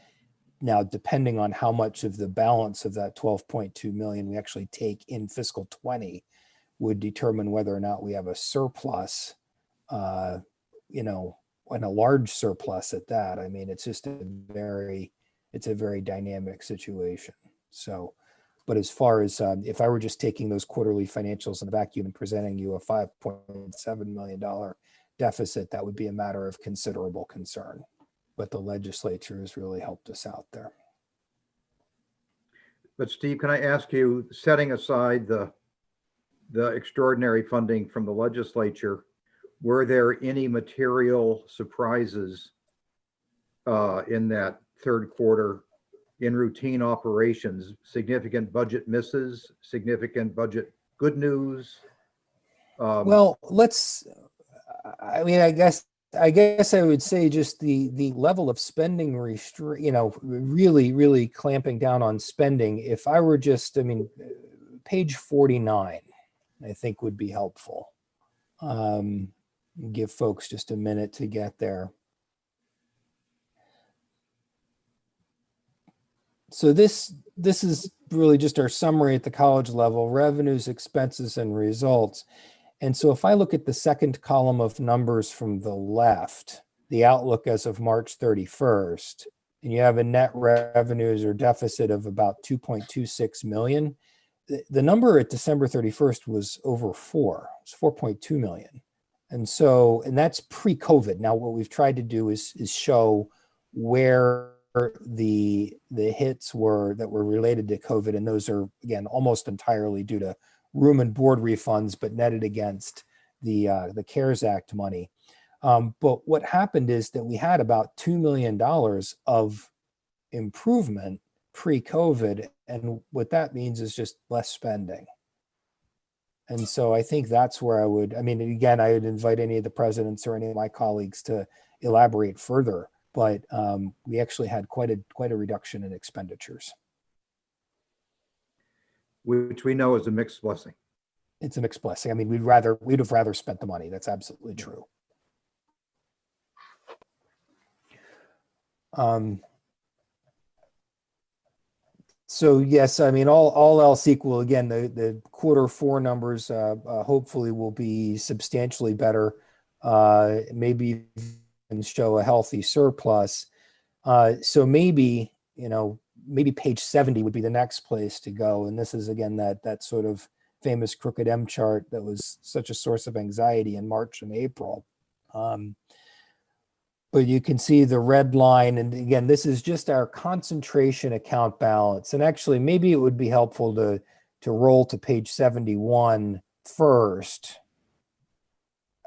Now, depending on how much of the balance of that 12.2 million we actually take in fiscal 20 would determine whether or not we have a surplus, and a large surplus at that. I mean, it's just a very dynamic situation. So, but as far as if I were just taking those quarterly financials in a vacuum and presenting you a $5.7 million deficit, that would be a matter of considerable concern. But the legislature has really helped us out there. But Steve, can I ask you, setting aside the extraordinary funding from the legislature, were there any material surprises in that third quarter in routine operations? Significant budget misses, significant budget good news? Well, I guess I would say just the level of spending really clamping down on spending. If I were just, page 49, I think would be helpful. Give folks just a minute to get there. So this is really just our summary at the college level: revenues, expenses, and results. And so if I look at the second column of numbers from the left, the outlook as of March 31st, and you have a net revenues or deficit of about 2.26 million. The number at December 31st was over 4. It's 4.2 million. And that's pre-COVID. Now, what we've tried to do is show where the hits were that were related to COVID, and those are again almost entirely due to room and board refunds, but netted against the CARES Act money. But what happened is that we had about $2 million of improvement pre-COVID, and what that means is just less spending. And so I think that's where I mean, again, I would invite any of the presidents or any of my colleagues to elaborate further, but we actually had quite a reduction in expenditures. Which we know is a mixed blessing. It's a mixed blessing. I mean, we'd have rather spent the money. That's absolutely true. So yes, I mean, all else equal, again, the Q4 numbers hopefully will be substantially better, maybe even show a healthy surplus. So maybe, maybe page 70 would be the next place to go. And this is, again, that sort of famous crooked M chart that was such a source of anxiety in March and April. But you can see the red line. And again, this is just our concentration account balance. And actually, maybe it would be helpful to roll to page 71 first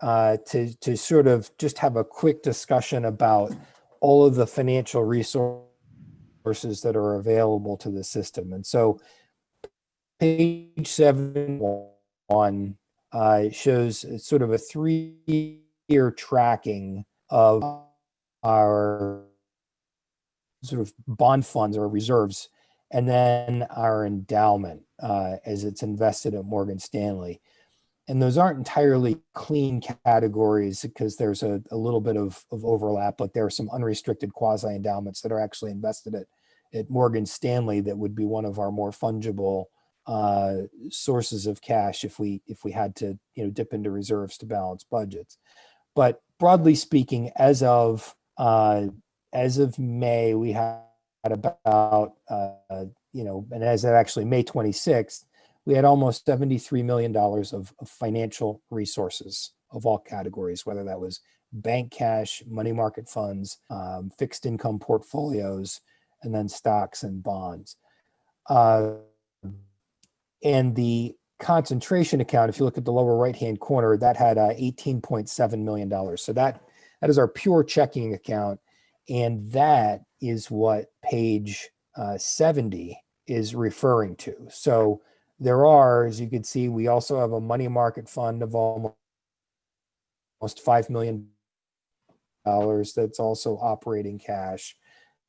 to sort of just have a quick discussion about all of the financial resources that are available to the system. And so page 71 shows sort of a 3-year tracking of our sort of bond funds or reserves, and then our endowment as it's invested at Morgan Stanley. And those aren't entirely clean categories because there's a little bit of overlap, but there are some unrestricted quasi endowments that are actually invested at Morgan Stanley that would be one of our more fungible sources of cash if we had to dip into reserves to balance budgets. But broadly speaking, as of May, we had about and as of actually May 26th, we had almost $73 million of financial resources of all categories, whether that was bank cash, money market funds, fixed income portfolios, and then stocks and bonds. And the concentration account, if you look at the lower right-hand corner, that had $18.7 million. So that is our pure checking account. And that is what page 70 is referring to. So there are, as you can see, we also have a money market fund of almost $5 million that's also operating cash.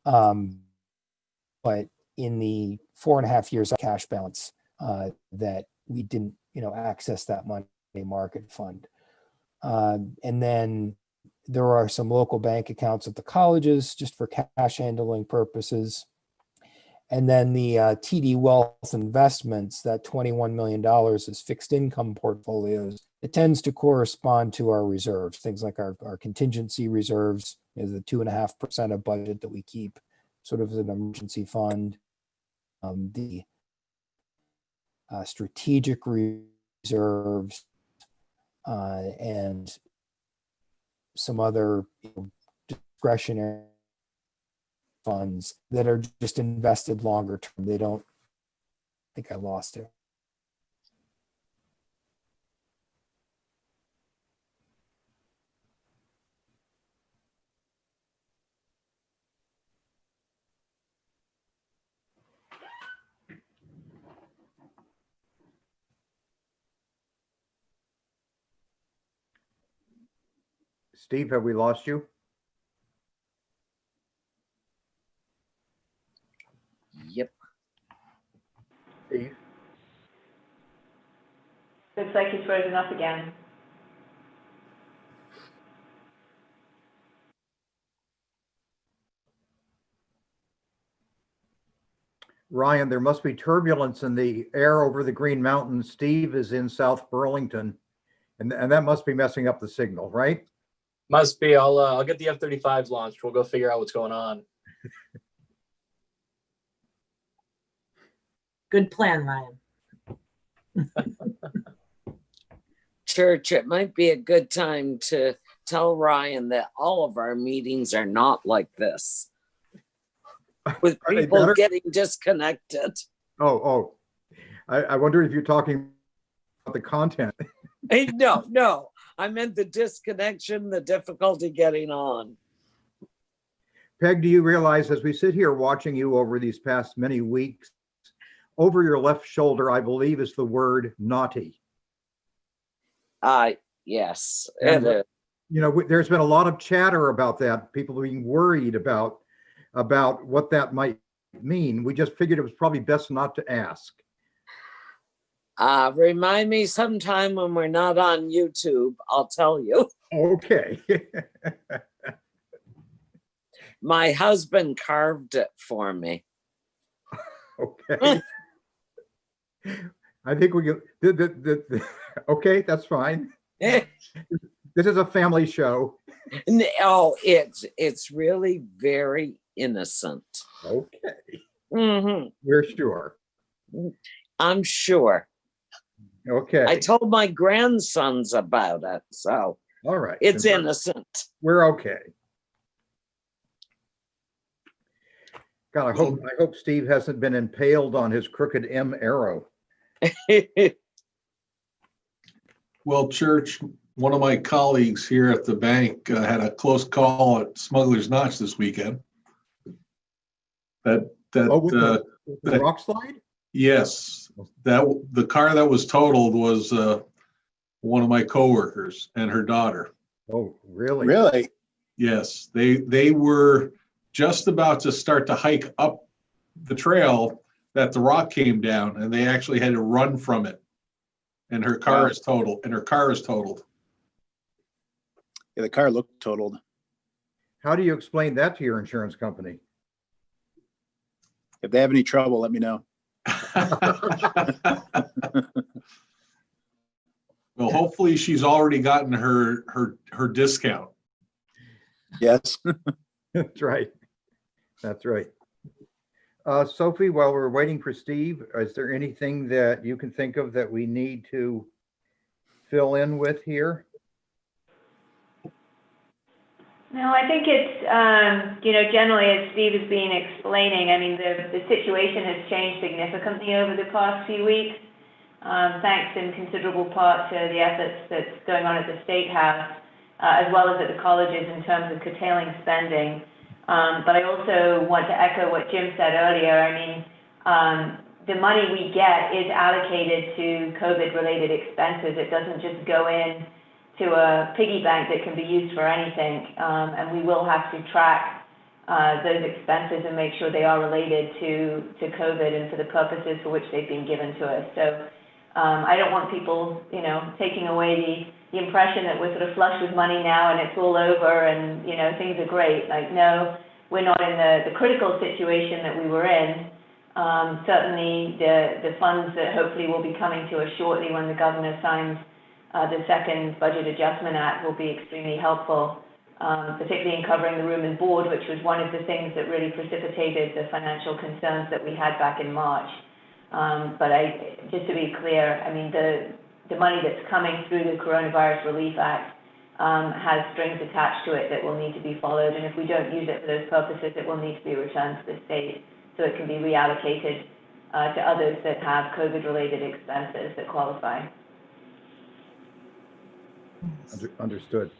But in the 4.5 years of cash balance that we didn't, access that money market fund. And then there are some local bank accounts at the colleges just for cash handling purposes. And then the TD Wealth Investments, that $21 million is fixed income portfolios. It tends to correspond to our reserves, things like our contingency reserves, is the 2.5% of budget that we keep sort of as an emergency fund. The strategic reserves and some other discretionary funds that are just invested longer term. They don't, I think I lost it. Steve, have we lost you? Yep. Steve? Looks like he's frozen up again. Ryan, there must be turbulence in the air over the Green Mountains. Steve is in South Burlington, and that must be messing up the signal, right? Must be. I'll get the F-35s launched. We'll go figure out what's going on. Good plan, Ryan. Church, it might be a good time to tell Ryan that all of our meetings are not like this. with Are they people better? getting disconnected. Oh. I wonder if you're talking about the content. Hey, no, I meant the disconnection, the difficulty getting on. Peg, do you realize as we sit here watching you over these past many weeks, over your left shoulder, I believe is the word naughty. Yes, And, it is. you know, there's been a lot of chatter about that, people being worried about what that might mean. We just figured it was probably best not to ask. Remind me sometime when we're not on YouTube, I'll tell you. Okay. My husband carved it for me. Okay. I think we okay, that's fine. This is a family show. No, it's really very innocent. Okay. Mm-hmm. We're sure. I'm sure. Okay. I told my grandsons about it, so all right. It's innocent. We're okay. God, I hope Steve hasn't been impaled on his crooked M arrow. Well, Church, one of my colleagues here at the bank had a close call at Smuggler's Notch this weekend. With the rock slide? Yes, the car that was totaled was one of my coworkers and her daughter. Oh, really? Really? Yes, they were just about to start to hike up the trail that the rock came down, and they actually had to run from it. And her car is totaled. Yeah, the car looked totaled. How do you explain that to your insurance company? If they have any trouble, let me know. Well, hopefully she's already gotten her discount. Yes. That's right. That's right. Sophie, while we're waiting for Steve, is there anything that you can think of that we need to fill in with here? No, I think it's, generally as Steve has been explaining, I mean, the situation has changed significantly over the past few weeks, thanks in considerable part to the efforts that's going on at the State House, as well as at the colleges in terms of curtailing spending. But I also want to echo what Jim said earlier. I mean, the money we get is allocated to COVID-related expenses. It doesn't just go in to a piggy bank that can be used for anything. And we will have to track those expenses and make sure they are related to COVID and for the purposes for which they've been given to us. So I don't want people, taking away the impression that we're sort of flush with money now and it's all over and, things are great. Like, no, we're not in the critical situation that we were in. Certainly the funds that hopefully will be coming to us shortly when the governor signs the second Budget Adjustment Act will be extremely helpful, particularly in covering the room and board, which was one of the things that really precipitated the financial concerns that we had back in March. But just to be clear, I mean, the money that's coming through the Coronavirus Relief Act has strings attached to it that will need to be followed. And if we don't use it for those purposes, it will need to be returned to the state so it can be reallocated to others that have COVID-related expenses that qualify. Understood.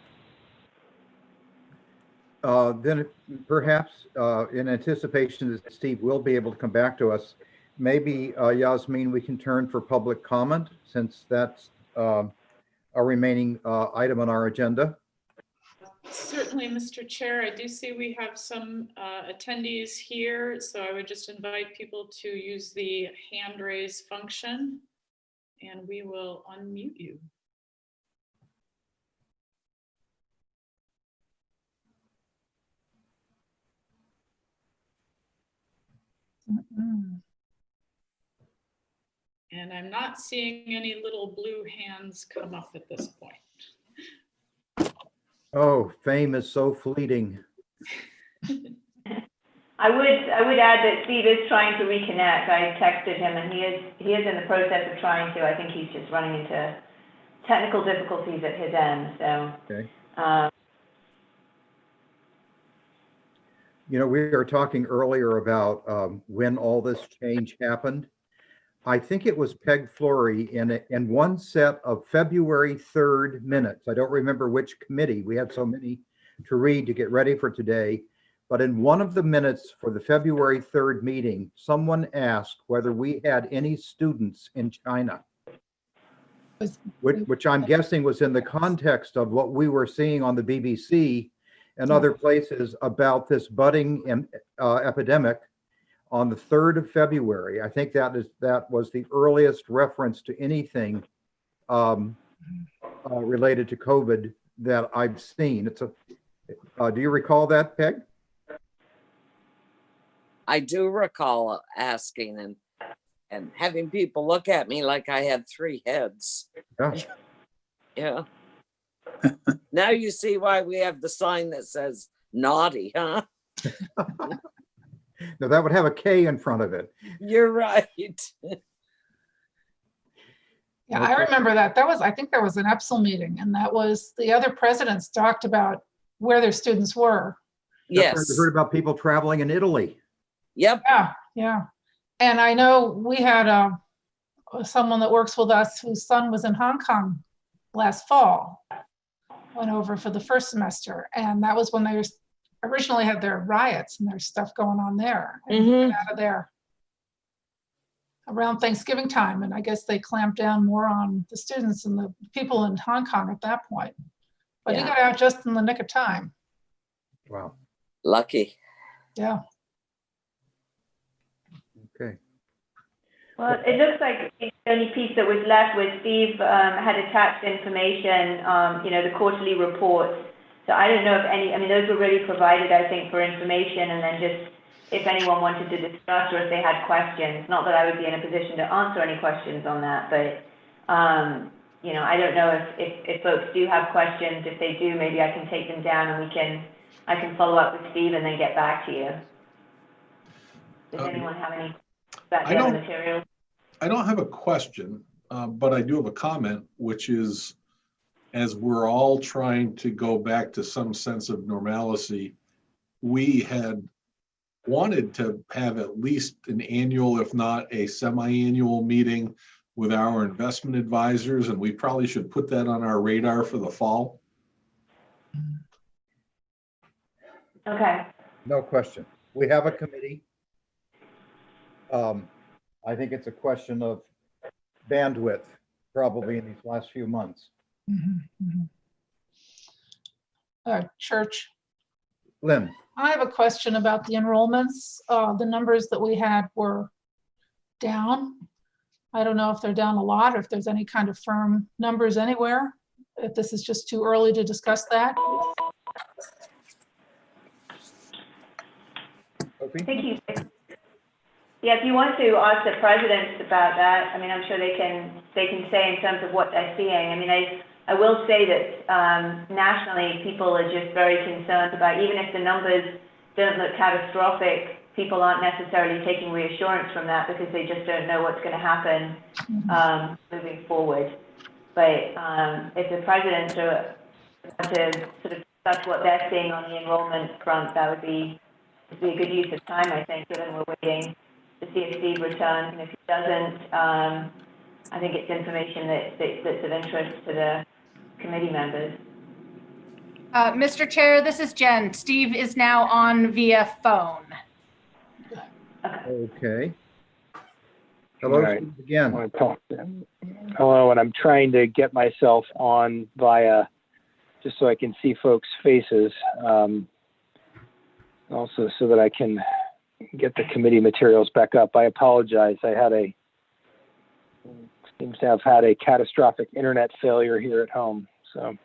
Then perhaps in anticipation that Steve will be able to come back to us, maybe Yasmin, we can turn for public comment since that's a remaining item on our agenda. Certainly, Mr. Chair. I do see we have some attendees here, so I would just invite people to use the hand raise function and we will unmute you. And I'm not seeing any little blue hands come up at this point. Oh, fame is so fleeting. I would add that Steve is trying to reconnect. I texted him and he is in the process of trying to. I think he's just running into technical difficulties at his end. So okay. You know, we were talking earlier about when all this change happened. I think it was Peg Flory in one set of February 3rd minutes. I don't remember which committee. We had so many to read to get ready for today. But in one of the minutes for the February 3rd meeting, someone asked whether we had any students in China, which I'm guessing was in the context of what we were seeing on the BBC and other places about this budding epidemic on the 3rd of February. I think that was the earliest reference to anything related to COVID that I've seen. Do you recall that, Peg? I do recall asking and having people look at me like I had 3 heads. Yeah. Yeah. Now you see why we have the sign that says naughty, huh? No, that would have a K in front of it. You're right. Yeah, I remember that. I think there was an EPSL meeting, and that was the other presidents talked about where their students were. That's right. I heard about people traveling in Italy. Yep. Yeah. And I know we had someone that works with us whose son was in Hong Kong last fall, went over for the first semester. And that was when they originally had their riots and there's stuff going on there. And he got out of there around Thanksgiving time. And I guess they clamped down more on the students and the people in Hong Kong at that point. But he got out just in the nick of time. Wow. Lucky. Yeah. Okay. Well, it looks like the only piece that was left was Steve had attached information, the quarterly reports. So I don't know if those were really provided, I think, for information, and then just if anyone wanted to discuss or if they had questions. Not that I would be in a position to answer any questions on that, but, I don't know if folks do have questions. If they do, maybe I can take them down and I can follow up with Steve and then get back to you. Does anyone have any about the other materials? I don't have a question, but I do have a comment, which is, as we're all trying to go back to some sense of normalcy, we had wanted to have at least an annual, if not a semi-annual meeting with our investment advisors, and we probably should put that on our radar for the fall. Okay. No question. We have a committee. I think it's a question of bandwidth, probably in these last few months. Church. Lynn. I have a question about the enrollments. The numbers that we had were down. I don't know if they're down a lot or if there's any kind of firm numbers anywhere. If this is just too early to discuss that. Thank you. Yeah, if you want to ask the presidents about that, I'm sure they can say in terms of what they're seeing. I will say that nationally, people are just very concerned about, even if the numbers don't look catastrophic, people aren't necessarily taking reassurance from that because they just don't know what's going to happen moving forward. But if the presidents are to sort of discuss what they're seeing on the enrollment front, that would be a good use of time, I think, given we're waiting to see if Steve returns. And if he doesn't, I think it's information that's of interest to the committee members. Mr. Chair, this is Jen. Steve is now on via phone. Okay. Hello, right. Steve again. I want to talk to him. Hello, and I'm trying to get myself on via, just so I can see folks' faces. Also so that I can get the committee materials back up. I apologize. Seems to have had a catastrophic internet failure here at home. So,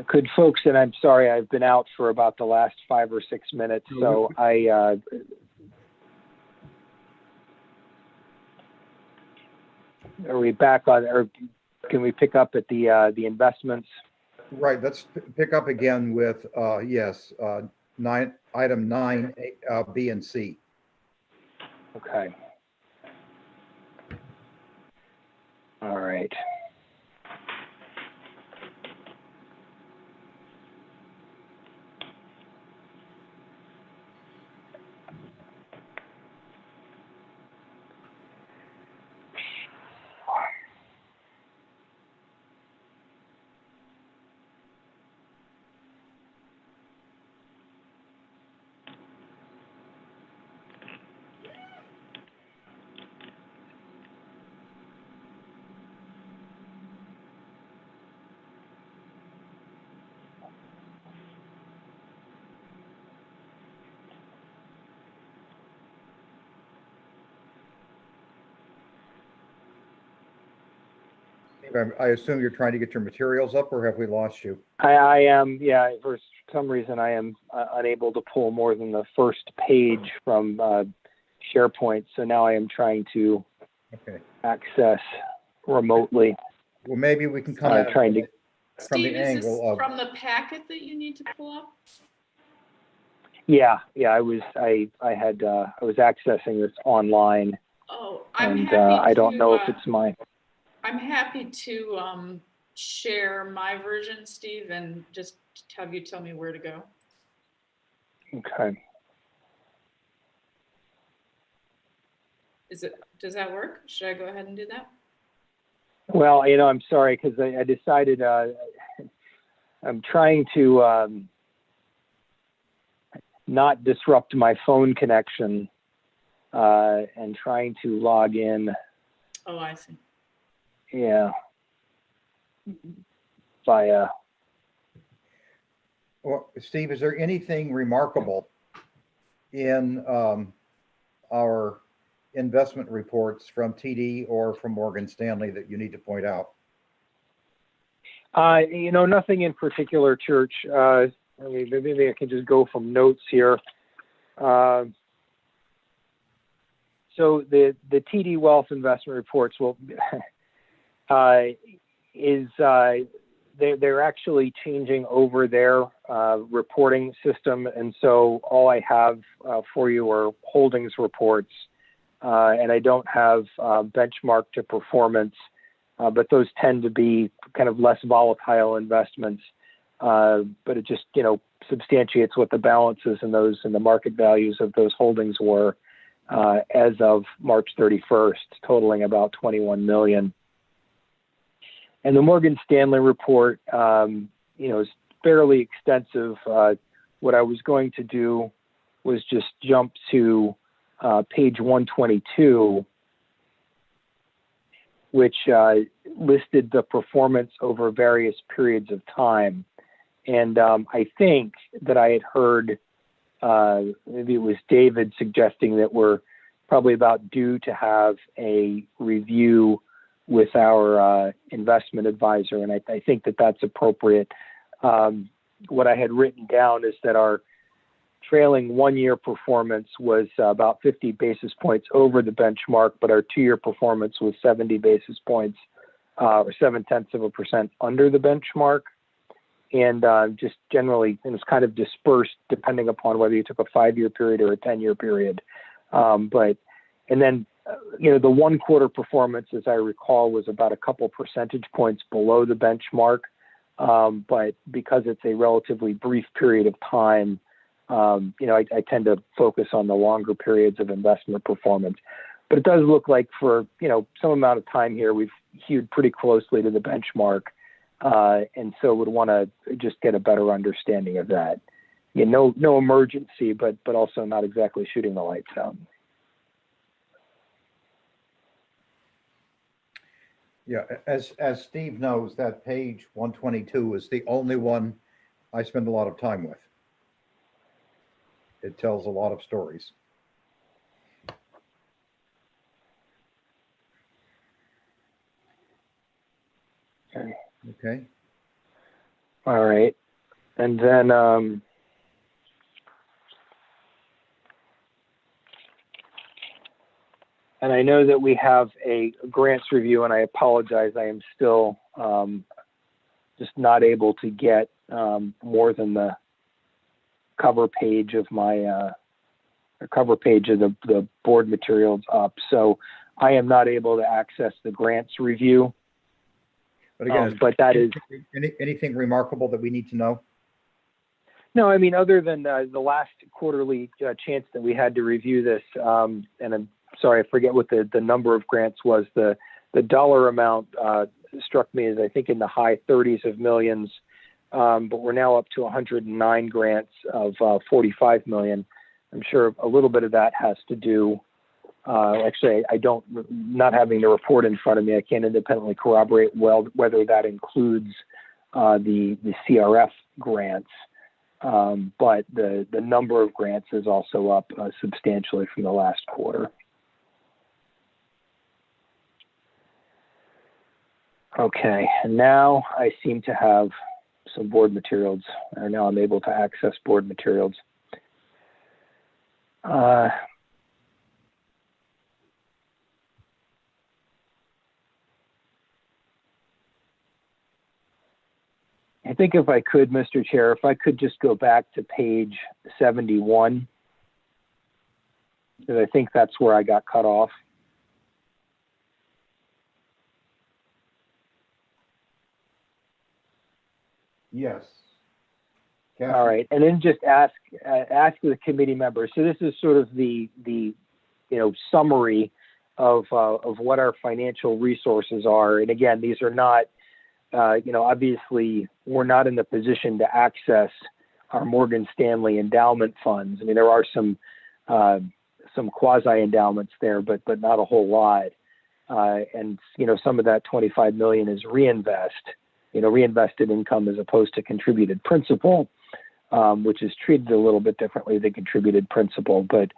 could folks, and I'm sorry, I've been out for about the last 5 or 6 minutes. So are we back on, or can we pick up at the investments? Right, let's pick up again with, yes, item 9, B and C. Okay. All right. I assume you're trying to get your materials up, or have we lost you? I am, yeah, for some reason I am unable to pull more than the first page from SharePoint. So now I am trying to access remotely. Well, maybe we can come at it trying to. from Steve, the is this angle of. from the packet that you need to pull up? Yeah, I was accessing this online. Oh, I'm and happy I don't to, know if it's mine. I'm happy to share my version, Steve, and just have you tell me where to go. Okay. Does that work? Should I go ahead and do that? Well, I'm sorry because I decided I'm trying to not disrupt my phone connection and trying to log in. Oh, I see. Yeah. Via. Well, Steve, is there anything remarkable in our investment reports from TD or from Morgan Stanley that you need to point out? Nothing in particular, Church. Maybe I can just go from notes here. So the TD Wealth investment reports they're actually changing over their reporting system, and so all I have for you are holdings reports, and I don't have benchmark to performance, but those tend to be kind of less volatile investments. But it just substantiates what the balances and the market values of those holdings were as of March 31st, totaling about 21 million. And the Morgan Stanley report, is fairly extensive. What I was going to do was just jump to page 122, which listed the performance over various periods of time. And I think that I had heard, maybe it was David suggesting that we're probably about due to have a review with our investment advisor. And I think that that's appropriate. What I had written down is that our trailing 1 year performance was about 50 basis points over the benchmark, but our 2 year performance was 70 basis points or 0.7% under the benchmark. And just generally, it was kind of dispersed depending upon whether you took a 5 year period or a 10-year period. And then the 1 quarter performance, as I recall, was about a couple percentage points below the benchmark. But because it's a relatively brief period of time, I tend to focus on the longer periods of investment performance. But it does look like for, some amount of time here, we've hewed pretty closely to the benchmark. And so would want to just get a better understanding of that. No emergency, but also not exactly shooting the lights out. Yeah, as Steve knows, that page 122 is the only one I spend a lot of time with. It tells a lot of stories. Okay. Okay. All right. And then and I know that we have a grants review, and I apologize, I am still just not able to get more than the cover page of my the board materials up. So I am not able to access the grants review. But again, But that is, anything remarkable that we need to know? no, I mean, other than the last quarterly chance that we had to review this, and I'm sorry, I forget what the number of grants was. The dollar amount struck me as, I think, in the high 30s of millions, but we're now up to 109 grants of 45 million. I'm sure a little bit of that has to do, actually, not having the report in front of me, I can't independently corroborate whether that includes the CRF grants. But the number of grants is also up substantially from the last quarter. Okay, and now I seem to have some board materials, or now I'm able to access board materials. I think if I could, Mr. Chair, if I could just go back to page 71, because I think that's where I got cut off. Yes. All right, and then just ask the committee members. So this is sort of the summary of what our financial resources are. And again, these are not, obviously we're not in the position to access our Morgan Stanley endowment funds. I mean, there are some quasi endowments there, but not a whole lot. And some of that 25 million is reinvested income as opposed to contributed principal, which is treated a little bit differently than contributed principal. But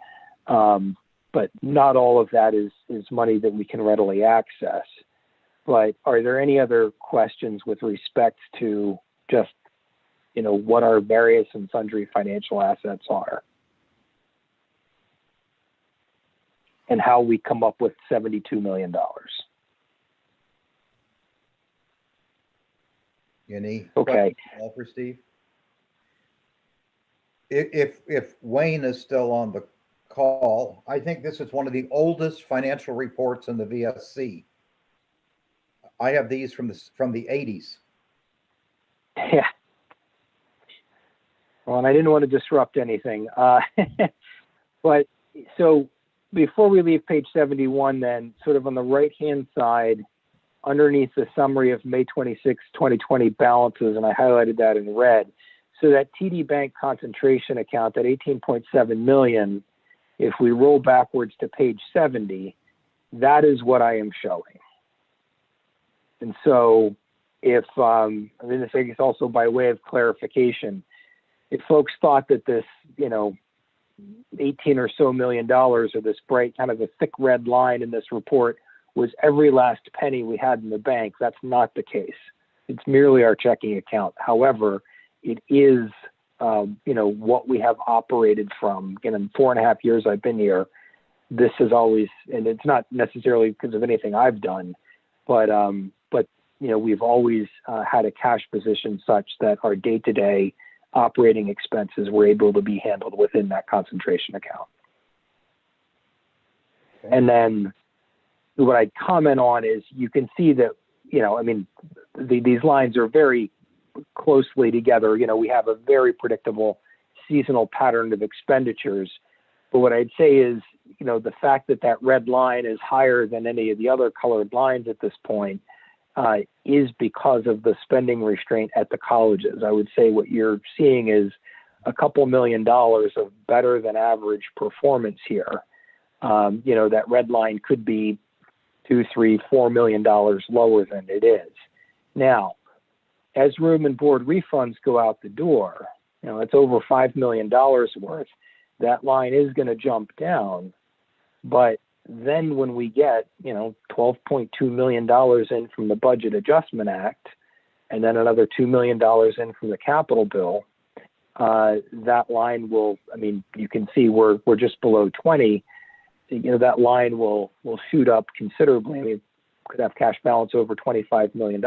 not all of that is money that we can readily access. But are there any other questions with respect to just, what our various and sundry financial assets are and how we come up with $72 million? Any okay. questions for Steve? If Wayne is still on the call, I think this is one of the oldest financial reports in the VSC. I have these from the 80s. Yeah. Well, and I didn't want to disrupt anything. But so before we leave page 71, then sort of on the right-hand side, underneath the summary of May 26, 2020 balances, and I highlighted that in red. So that TD Bank concentration account, that 18.7 million, if we roll backwards to page 70, that is what I am showing. And so if, this I guess also by way of clarification, if folks thought that this, 18 or so million dollars, or this bright kind of a thick red line in this report was every last penny we had in the bank, that's not the case. It's merely our checking account. However, it is, what we have operated from. Again, in 4.5 years I've been here, this is always, and it's not necessarily because of anything I've done, but we've always had a cash position such that our day-to-day operating expenses were able to be handled within that concentration account. Okay. And then what I'd comment on is you can see that, these lines are very closely together. We have a very predictable seasonal pattern of expenditures. But what I'd say is, the fact that that red line is higher than any of the other colored lines at this point is because of the spending restraint at the colleges. I would say what you're seeing is a couple $1 million of better than average performance here. That red line could be $2, $3, $4 million lower than it is. Now, as room and board refunds go out the door, it's over $5 million worth. That line is going to jump down, but then when we get, $12.2 million in from the Budget Adjustment Act, and then another $2 million in from the capital bill, that line will, you can see we're just below 20. That line will shoot up considerably. We could have cash balance over $25 million.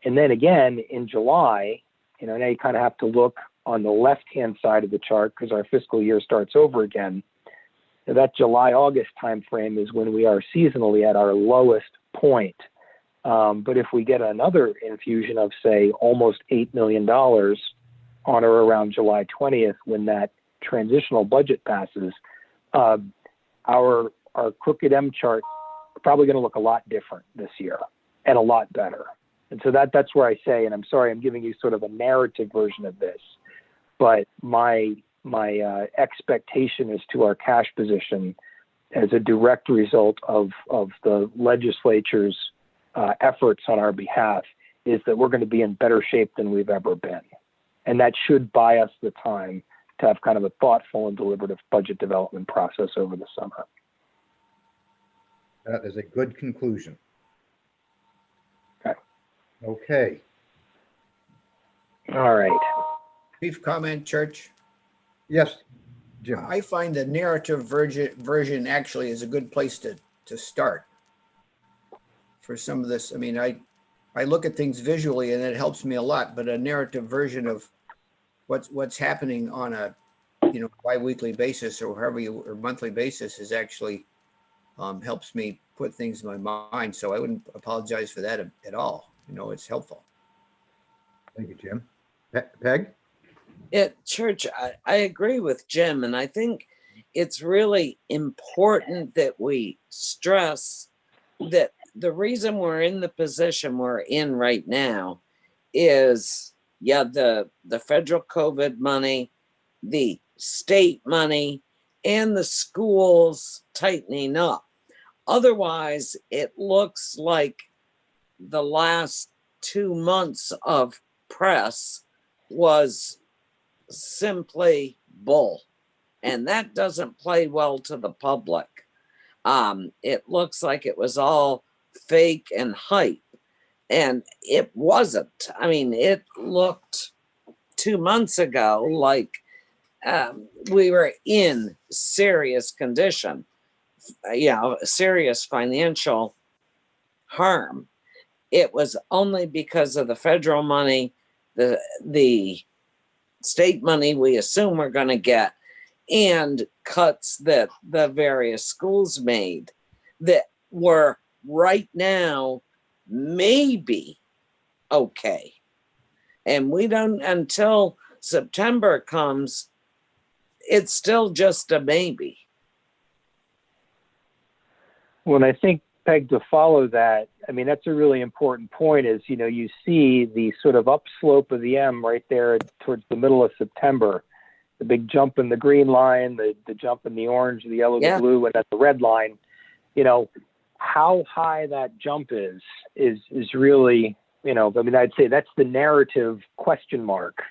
And then again, in July, now you kind of have to look on the left-hand side of the chart because our fiscal year starts over again. that July, August timeframe is when we are seasonally at our lowest point. But if we get another infusion of, say, almost $8 million on or around July 20th, when that transitional budget passes, our crooked M chart is probably going to look a lot different this year and a lot better. And so that's where I say, and I'm sorry, I'm giving you sort of a narrative version of this, but my expectation is to our cash position as a direct result of the legislature's efforts on our behalf is that we're going to be in better shape than we've ever been. And that should buy us the time to have kind of a thoughtful and deliberative budget development process over the summer. That is a good conclusion. Okay. Okay. All right. Brief comment, Church. Yes, Jim. I find the narrative version actually is a good place to start for some of this. I mean, I look at things visually and it helps me a lot, but a narrative version of what's happening on a bi-weekly basis or or monthly basis is actually helps me put things in my mind. So I wouldn't apologize for that at all. It's helpful. Thank you, Jim. Peg? Church, I agree with Jim, and I think it's really important that we stress that the reason we're in the position we're in right now is, the federal COVID money, the state money, and the schools tightening up. Otherwise, it looks like the last 2 months of press was simply bull, and that doesn't play well to the public. It looks like it was all fake and hype, and it wasn't. I mean, it looked 2 months ago like we were in serious condition, serious financial harm. It was only because of the federal money, the state money we assume we're going to get, and cuts that the various schools made that were right now maybe okay. And we don't, until September comes, it's still just a maybe. Well, I think, Peg, to follow that, I mean, that's a really important point is, you see the sort of upslope of the M right there towards the middle of September, the big jump in the green line, the jump in the orange, the yellow, the blue, and at the red line. How high that jump is really, I'd say that's the narrative question mark.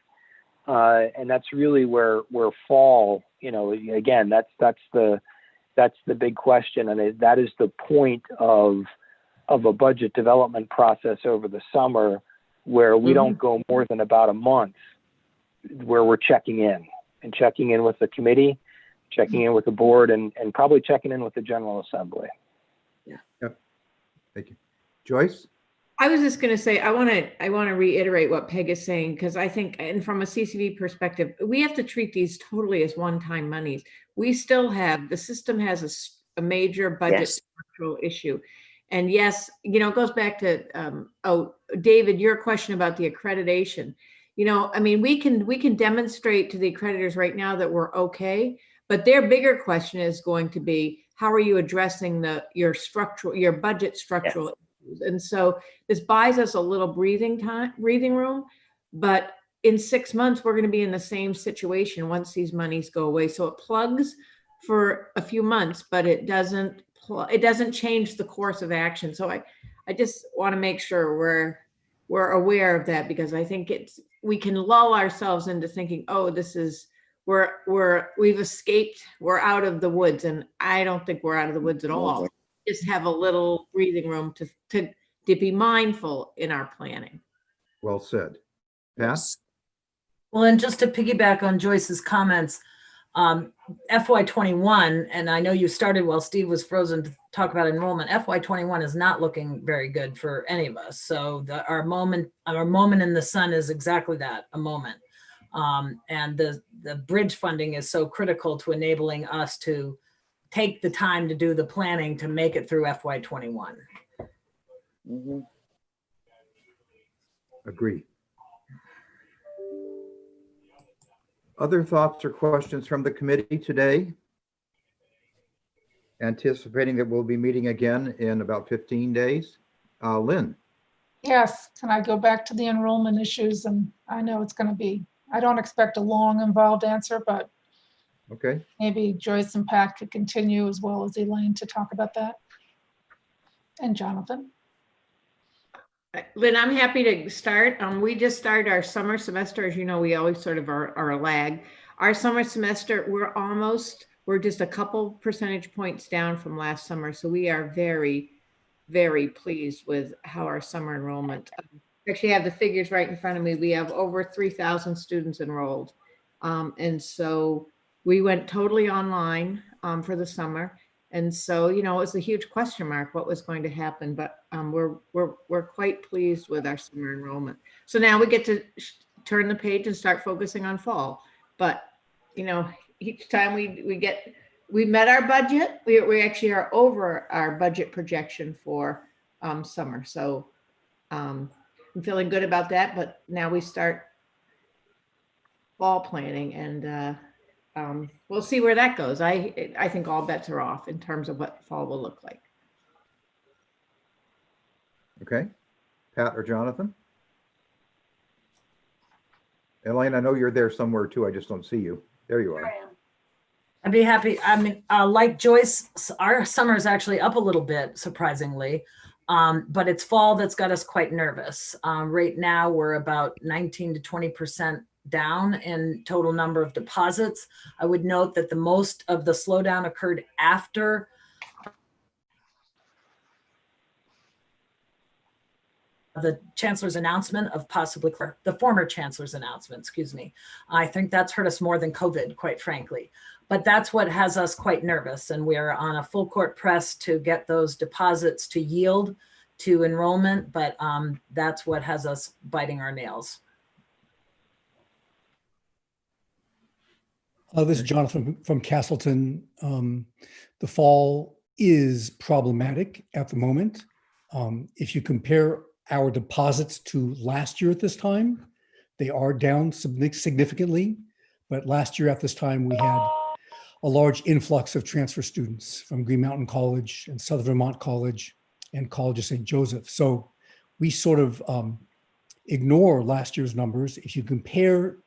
And that's really where fall, again, that's the big question. And that is the point of a budget development process over the summer where we don't go more than about a month where we're checking in with the committee, checking in with the board, and probably checking in with the General Assembly. Yep. Thank you. Joyce? I was just going to say, I want to reiterate what Peg is saying, because I think, and from a CCV perspective, we have to treat these totally as one-time monies. We still have, the system has a major budget structural issue. And yes, it goes back to, David, your question about the accreditation. We can demonstrate to the accreditors right now that we're okay, but their bigger question is going to be, how are you addressing your budget structural issues? And so this buys us a little breathing room, but in 6 months, we're going to be in the same situation once these monies go away. So it plugs for a few months, but it doesn't change the course of action. So I just want to make sure we're aware of that, because I think we can lull ourselves into thinking, oh, we've escaped, we're out of the woods. And I don't think we're out of the woods at all. Just have a little breathing room to be mindful in our planning. Well said. Pat? Well, and just to piggyback on Joyce's comments, FY21, and I know you started while Steve was frozen to talk about enrollment, FY21 is not looking very good for any of us. So our moment in the sun is exactly that, a moment. And the bridge funding is so critical to enabling us to take the time to do the planning to make it through FY21. Agree. Other thoughts or questions from the committee today? Anticipating that we'll be meeting again in about 15 days. Lynn? Yes, can I go back to the enrollment issues? And I know it's going to be, I don't expect a long involved answer, but Okay. maybe Joyce and Pat could continue as well as Elaine to talk about that. And Jonathan. Lynn, I'm happy to start. We just started our summer semester. As you know, we always sort of are a lag. Our summer semester, we're just a couple percentage points down from last summer. So we are very, very pleased with how our summer enrollment. I actually have the figures right in front of me. We have over 3,000 students enrolled. And so we went totally online for the summer. And so, you know, it was a huge question mark what was going to happen, but we're quite pleased with our summer enrollment. So now we get to turn the page and start focusing on fall. But, you know, each time we met our budget, we actually are over our budget projection for summer. So I'm feeling good about that, but now we start fall planning and we'll see where that goes. I think all bets are off in terms of what fall will look like. Okay. Pat or Jonathan? Elaine, I know you're there somewhere too. I just don't see you. There you are. I'd be happy. I mean, like Joyce, our summer is actually up a little bit, surprisingly, but it's fall that's got us quite nervous. Right now, we're about 19 to 20% down in total number of deposits. I would note that the most of the slowdown occurred after the chancellor's announcement of possibly the former chancellor's announcement, excuse me. I think that's hurt us more than COVID, quite frankly. But that's what has us quite nervous. And we are on a full court press to get those deposits to yield to enrollment. But that's what has us biting our nails. This is Jonathan from Castleton. The fall is problematic at the moment. If you compare our deposits to last year at this time, they are down significantly. But last year at this time, we had a large influx of transfer students from Green Mountain College and Southern Vermont College and College of St. Joseph. So we sort of ignore last year's numbers. If you compare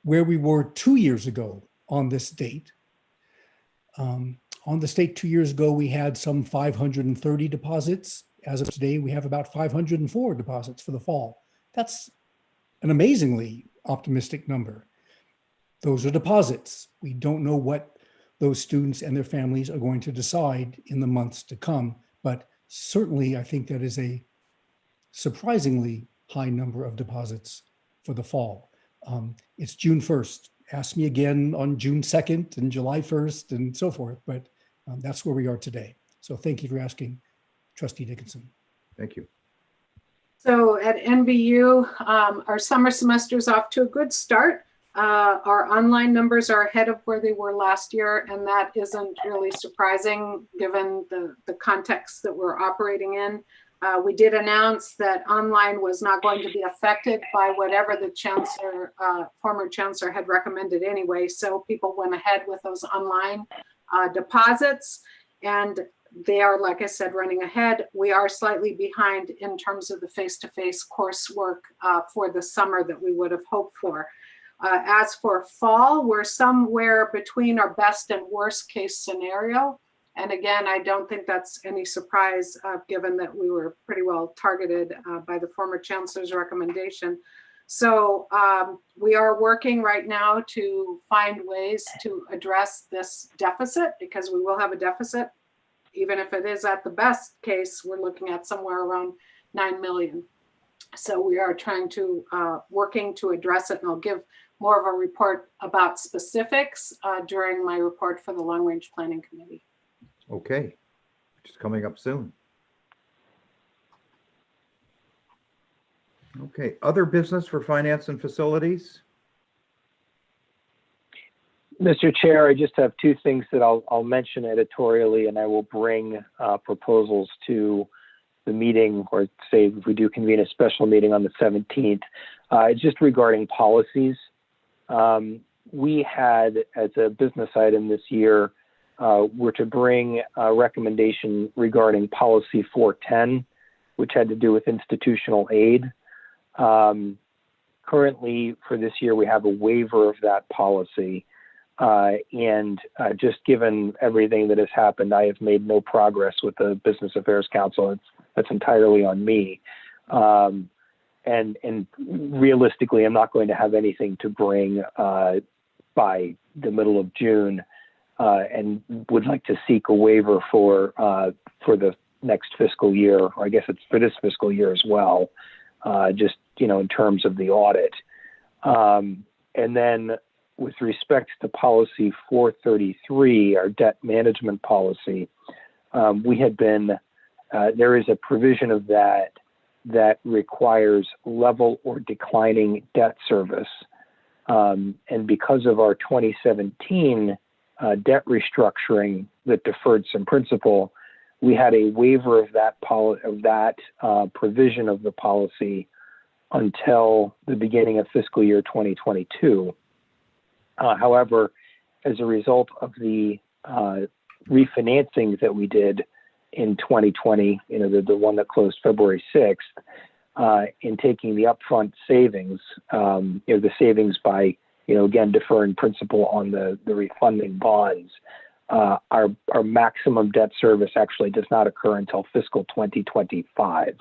where we were 2 years ago on this date, on this date 2 years ago, we had some 530 deposits. As of today, we have about 504 deposits for the fall. That's an amazingly optimistic number. Those are deposits. We don't know what those students and their families are going to decide in the months to come, but certainly I think that is a surprisingly high number of deposits for the fall. It's June 1st. Ask me again on June 2nd and July 1st and so forth, but that's where we are today. So thank you for asking, Trustee Dickinson. Thank you. So at NBU, our summer semester is off to a good start. Our online numbers are ahead of where they were last year, and that isn't really surprising given the context that we're operating in. We did announce that online was not going to be affected by whatever the chancellor, former chancellor had recommended anyway. So people went ahead with those online deposits, and they are, like I said, running ahead. We are slightly behind in terms of the face-to-face coursework for the summer that we would have hoped for. As for fall, we're somewhere between our best and worst case scenario. And again, I don't think that's any surprise given that we were pretty well targeted by the former chancellor's recommendation. So we are working right now to find ways to address this deficit, because we will have a deficit. Even if it is at the best case, we're looking at somewhere around 9 million. So we are trying to working to address it, and I'll give more of a report about specifics during my report for the Long Range Planning Committee. Okay, which is coming up soon. Okay, other business for finance and facilities? Mr. Chair, I just have two things that I'll mention editorially, and I will bring proposals to the meeting, or say if we do convene a special meeting on the 17th. Just regarding policies. We had, as a business item this year, were to bring a recommendation regarding policy 410, which had to do with institutional aid. Currently, for this year, we have a waiver of that policy. Just given everything that has happened, I have made no progress with the Business Affairs Council. That's entirely on me. And realistically, I'm not going to have anything to bring by the middle of June, and would like to seek a waiver for the next fiscal year, or I guess it's for this fiscal year as well, just, in terms of the audit. And then with respect to policy 433, our debt management policy, we had been, there is a provision of that requires level or declining debt service. And because of our 2017 debt restructuring that deferred some principal, we had a waiver of that provision of the policy until the beginning of fiscal year 2022. However, as a result of the refinancings that we did in 2020, the one that closed February 6th, in taking the upfront savings, the savings by, again, deferring principal on the refunding bonds, our maximum debt service actually does not occur until fiscal 2025.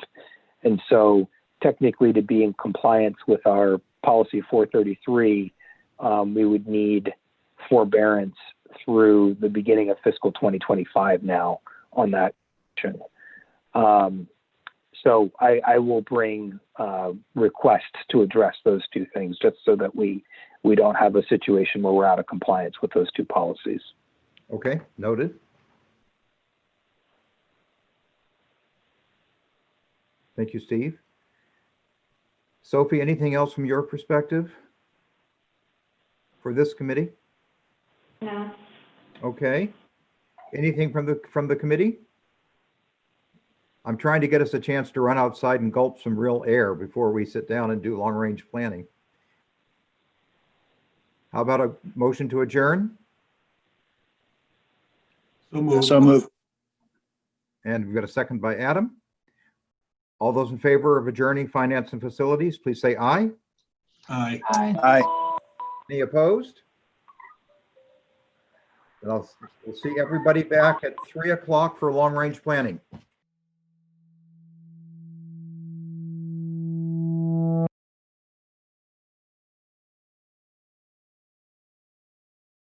And so technically, to be in compliance with our policy 433, we would need forbearance through the beginning of fiscal 2025 now on that. So I will bring requests to address those two things, just so that we don't have a situation where we're out of compliance with those two policies. Okay, noted. Thank you, Steve. Sophie, anything else from your perspective for this committee? No. Okay. Anything from the committee? I'm trying to get us a chance to run outside and gulp some real air before we sit down and do long-range planning. How about a motion to adjourn? So moved. And we've got a second by Adam. All those in favor of adjourning finance and facilities, please say aye. Aye. Aye. Any opposed? We'll see everybody back at 3 o'clock for long-range planning.